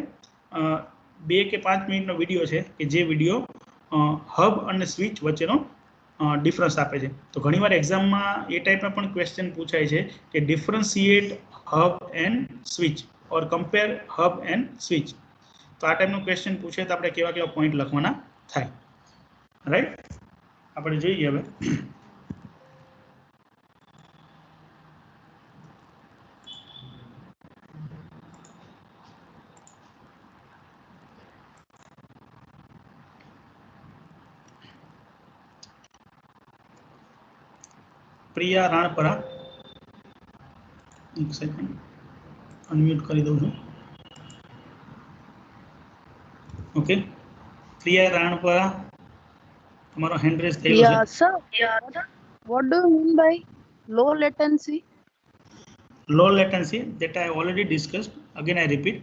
2 કે 5 મિનિટનો વિડીયો છે કે જે વિડીયો હબ અને સ્વિચ વચ્ચેનો ડિફરન્સ આપે છે. તો ઘણીવાર એક્ઝામમાં એ ટાઈપના પણ ક્વેશ્ચન પૂછાય છે કે differentiate hub and switch or compare hub and switch. તો આ ટાઈપનો ક્વેશ્ચન પૂછે તો આપણે કેવા કેવા પોઈન્ટ લખવાના થાય, રાઈટ? આપણે જોઈએ હવે પ્રિયા રાણપરા, એક સેકન્ડ અનમ્યુટ કરી દઉં છું. ઓકે, પ્રિયા રાણપરા, તમારો હેન્ડ રેઝ થયેલો છે. Yeah, sir. What do you mean by low latency? Low latency that I already discussed. Again I repeat.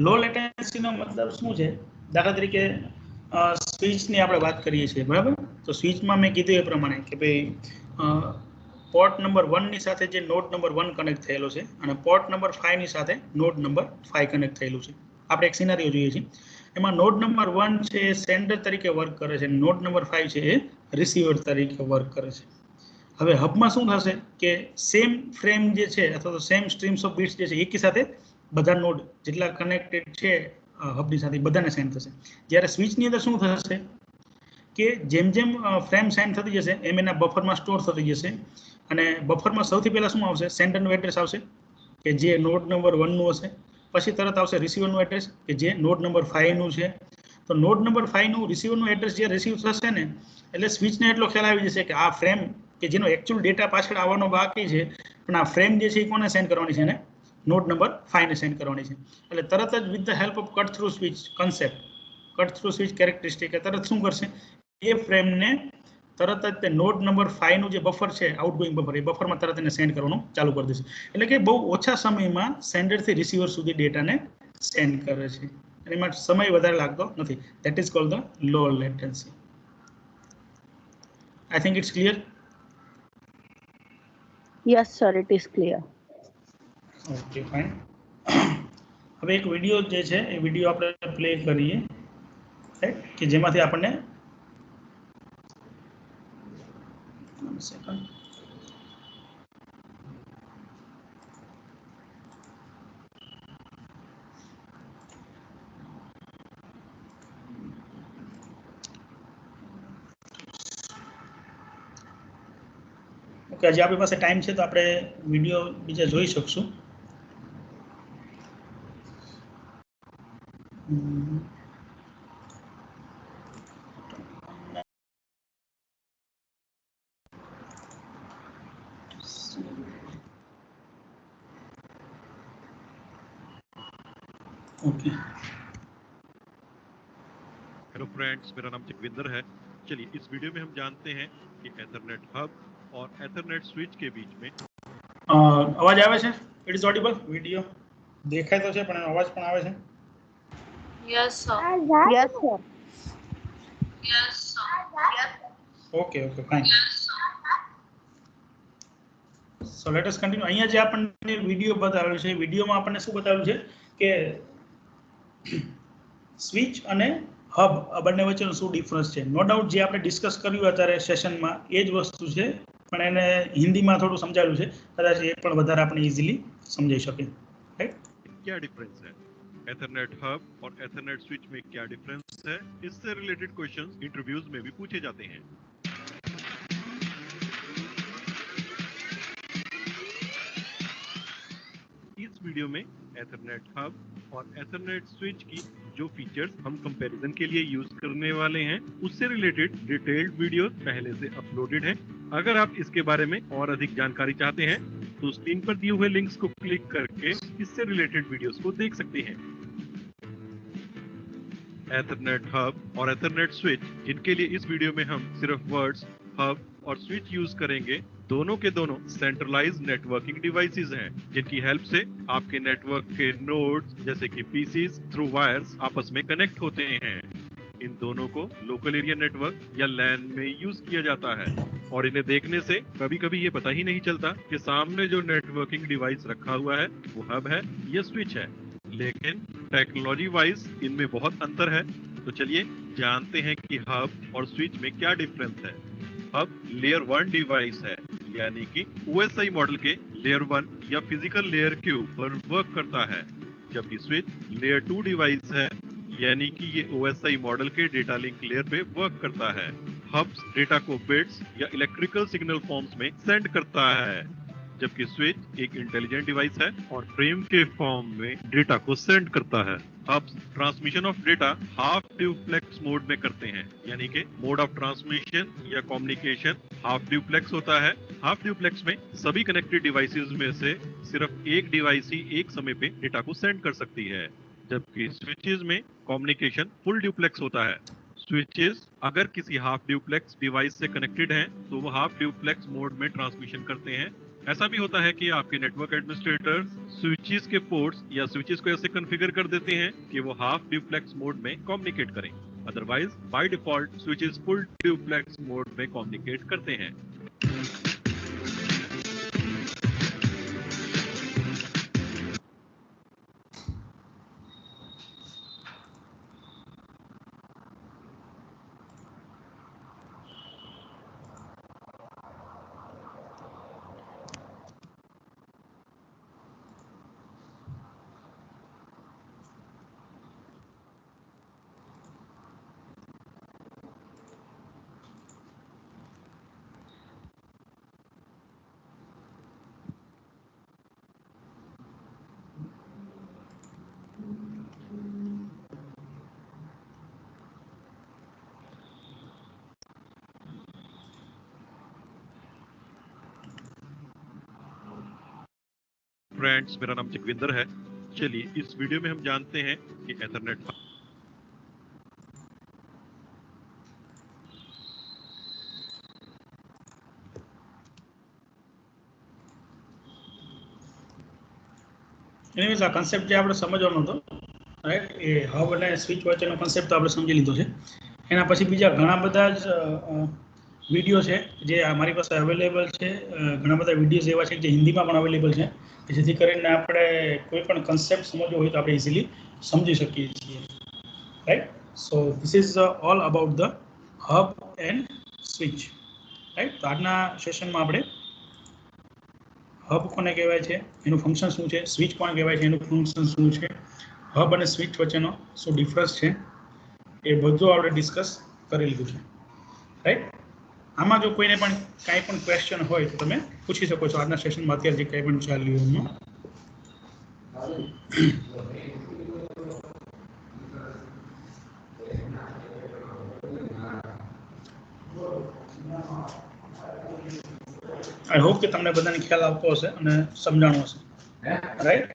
લો લેટન્સીનો મતલબ શું છે? દાખલા તરીકે સ્વિચની આપણે વાત કરીએ છીએ, બરાબર? તો સ્વિચમાં મેં કીધું એ પ્રમાણે કે ભાઈ પોર્ટ નંબર 1 ની સાથે જે નોડ નંબર 1 કનેક્ટ થયેલો છે અને પોર્ટ નંબર 5 ની સાથે નોડ નંબર 5 કનેક્ટ થયેલું છે. આપણે એક સિનારીઓ જોઈએ છીએ. એમાં નોડ નંબર 1 છે એ સેન્ડર તરીકે વર્ક કરે છે, નોડ નંબર 5 છે એ રિસીવર તરીકે વર્ક કરે છે. હવે હબમાં શું થશે કે સેમ ફ્રેમ જે છે અથવા તો સેમ સ્ટ્રીમ્સ ઓફ બિટ્સ જે છે એકી સાથે બધા નોડ જેટલા કનેક્ટેડ છે હબની સાથે બધાને સેન્ડ થશે. જ્યારે સ્વિચની અંદર શું થશે કે જેમ જેમ ફ્રેમ સેન્ડ થતી જશે એમ એના બફરમાં સ્ટોર થતી જશે અને બફરમાં સૌથી પહેલા શું આવશે? સેન્ડરનું એડ્રેસ આવશે કે જે નોડ નંબર 1 નું હશે. પછી તરત આવશે રિસીવરનું એડ્રેસ કે જે નોડ નંબર 5 નું છે. તો નોડ નંબર 5 નું રિસીવરનું એડ્રેસ જે રિસીવ થશે ને એટલે સ્વિચને એટલો ખ્યાલ આવી જશે કે આ ફ્રેમ કે જેનો એકચ્યુઅલ ડેટા પાછળ આવવાનો બાકી છે પણ આ ફ્રેમ જે છે એ કોને સેન્ડ કરવાની છે ને નોડ નંબર 5 ને સેન્ડ કરવાની છે. એટલે તરત જ with the help of cut through switch concept, cut through switch characteristic તરત શું કરશે એ ફ્રેમને તરત જ તે નોડ નંબર 5 નું જે બફર છે આઉટગોઈંગ બફર એ બફરમાં તરત એને સેન્ડ કરવાનું ચાલુ કરી દેશે. એટલે કે બહુ ઓછા સમયમાં સેન્ડરથી રિસીવર સુધી ડેટાને સેન્ડ કરે છે, એમાં સમય વધારે લાગતો નથી. That is called the low latency. I think it's clear. Yes, sir, it is clear. Okay, fine. હવે એક વિડિયો જે છે એ વિડિયો આપણે પ્લે કરીએ, રાઈટ, કે જેમાંથી આપણને સેકન્ડ ઓકે, હજી આપણી પાસે ટાઈમ છે તો આપણે વિડીયો બીજા જોઈ શકશું. ओके, हेलो फ्रेंड्स, मेरा नाम जगविंदर है। चलिए इस वीडियो में हम जानते हैं कि एथरनेट हब और एथरनेट स्विच के बीच में અવાજ આવે છે? It is audible? વિડીયો દેખાય તો છે પણ એનો અવાજ પણ આવે છે? Yes, sir. Yes, sir. Yes, sir. Okay okay, fine. So let us continue. અહીંયા જે આપણને વિડીયો બતાવેલું છે, વિડીયોમાં આપણને શું બતાવેલું છે કે સ્વિચ અને હબ આ બંને વચ્ચેનો શું ડિફરન્સ છે. નો ડાઉટ જે આપણે ડિસ્કસ કર્યું અત્યારે સેશનમાં એ જ વસ્તુ છે, પણ એને હિન્દીમાં થોડું સમજાવ્યું છે, કદાચ એ પણ વધારે આપણે ઇઝીલી સમજાઈ શકે, રાઈટ? क्या डिफरेंस है, एथरनेट हब और एथरनेट स्विच में क्या डिफरेंस है, इससे रिलेटेड क्वेश्चंस इंटरव्यूज में भी पूछे जाते हैं। इस वीडियो में एथरनेट हब और एथरनेट स्विच की जो फीचर्स हम कंपैरिजन के लिए यूज करने वाले हैं उससे रिलेटेड डिटेल्ड वीडियो पहले से अपलोडेड है। अगर आप इसके बारे में और अधिक जानकारी चाहते हैं तो स्क्रीन पर दिए हुए लिंक्स को क्लिक करके इससे रिलेटेड वीडियोस को देख सकते हैं। एथरनेट हब और एथरनेट स्विच, जिनके लिए इस वीडियो में हम सिर्फ वर्ड्स हब और स्विच यूज करेंगे, दोनों के दोनों सेंट्रलाइज्ड नेटवर्किंग डिवाइसेस हैं, जिनकी हेल्प से आपके नेटवर्क के नोड्स जैसे कि पीसीज थ्रू वायर्स आपस में कनेक्ट होते हैं। इन दोनों को लोकल एरिया नेटवर्क या लैन में यूज किया जाता है और इन्हें देखने से कभी कभी ये पता ही नहीं चलता कि सामने जो नेटवर्किंग डिवाइस रखा हुआ है वो हब है या स्विच है, लेकिन टेक्नोलॉजी वाइज इनमें बहुत अंतर है। तो चलिए जानते हैं कि हब और स्विच में क्या डिफरेंस है। हब लेयर 1 डिवाइस है, यानी कि OSI मॉडल के लेयर 1 या फिजिकल लेयर के ऊपर वर्क करता है, जबकि स्विच लेयर 2 डिवाइस है, यानी कि ये OSI मॉडल के डेटा लिंक लेयर पे वर्क करता है। हब्स डेटा को बिट्स या इलेक्ट्रिकल सिग्नल फॉर्म्स में सेंड करता है, जबकि स्विच एक इंटेलिजेंट डिवाइस है और फ्रेम के फॉर्म में डेटा को सेंड करता है। Hubs transmission of data half duplex mode में करते हैं, यानी कि मोड ऑफ ट्रांसमिशन या कम्युनिकेशन हाफ ड्यूप्लेक्स होता है। हाफ ड्यूप्लेक्स में सभी कनेक्टेड डिवाइसेस में से सिर्फ एक डिवाइस ही एक समय पे डेटा को सेंड कर सकती है, जबकि स्विचेस में कम्युनिकेशन फुल ड्यूप्लेक्स होता है। स्विचेस अगर किसी हाफ ड्यूप्लेक्स डिवाइस से कनेक्टेड हैं तो वो हाफ ड्यूप्लेक्स मोड में ट्रांसमिशन करते हैं। ऐसा भी होता है कि आपके नेटवर्क एडमिनिस्ट्रेटर स्विचेस के पोर्ट्स या स्विचेस को ऐसे कॉन्फ़िगर कर देते हैं कि वो हाफ ड्यूप्लेक्स मोड में कम्युनिकेट करें। Otherwise by default switches full duplex mode में कम्युनिकेट करते हैं। फ्रेंड्स, मेरा नाम जगविंदर है। चलिए इस वीडियो में हम जानते हैं कि एथरनेट એનીવેઝ આ કન્સેપ્ટ જે આપણે સમજવાનો હતો રાઈટ એ હબ અને સ્વિચ વચ્ચેનો કોન્સેપ્ટ તો આપણે સમજી લીધો છે. એના પછી બીજા ઘણા બધા જ વિડીયો છે જે મારી પાસે અવેલેબલ છે. ઘણા બધા વિડીયોઝ એવા છે જે હિન્દીમાં પણ અવેલેબલ છે જેથી કરીને આપણે કોઈ પણ કન્સેપ્ટ સમજવો હોય તો આપણે ઇઝીલી સમજી શકીએ છીએ. Right. So this is all about the hub and switch. Right. તો આજના સેશનમાં આપણે હબ કોને કહેવાય છે, એનું ફંક્શન શું છે, સ્વિચ કોને કહેવાય છે, એનું ફંક્શન શું છે, હબ અને સ્વિચ વચ્ચેનો શું ડિફરન્સ છે, એ બધું આપણે ડિસ્કસ કરી લીધું છે. રાઈટ. આમાં જો કોઈને પણ કાંઈ પણ ક્વેશ્ચન હોય તો તમે પૂછી શકો છો આજના સેશનમાં અત્યારે જે કંઈ પણ ચાલ્યું એમાં. આઈ હોપ કે તમને બધાને ખ્યાલ આવતો હશે અને સમજાણું હશે. રાઈટ.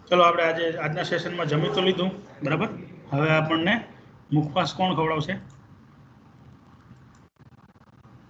ચલો આપણે આજના સેશનમાં જમી તો લીધું, બરાબર. હવે આપણને મુખવાસ કોણ ખવડાવશે?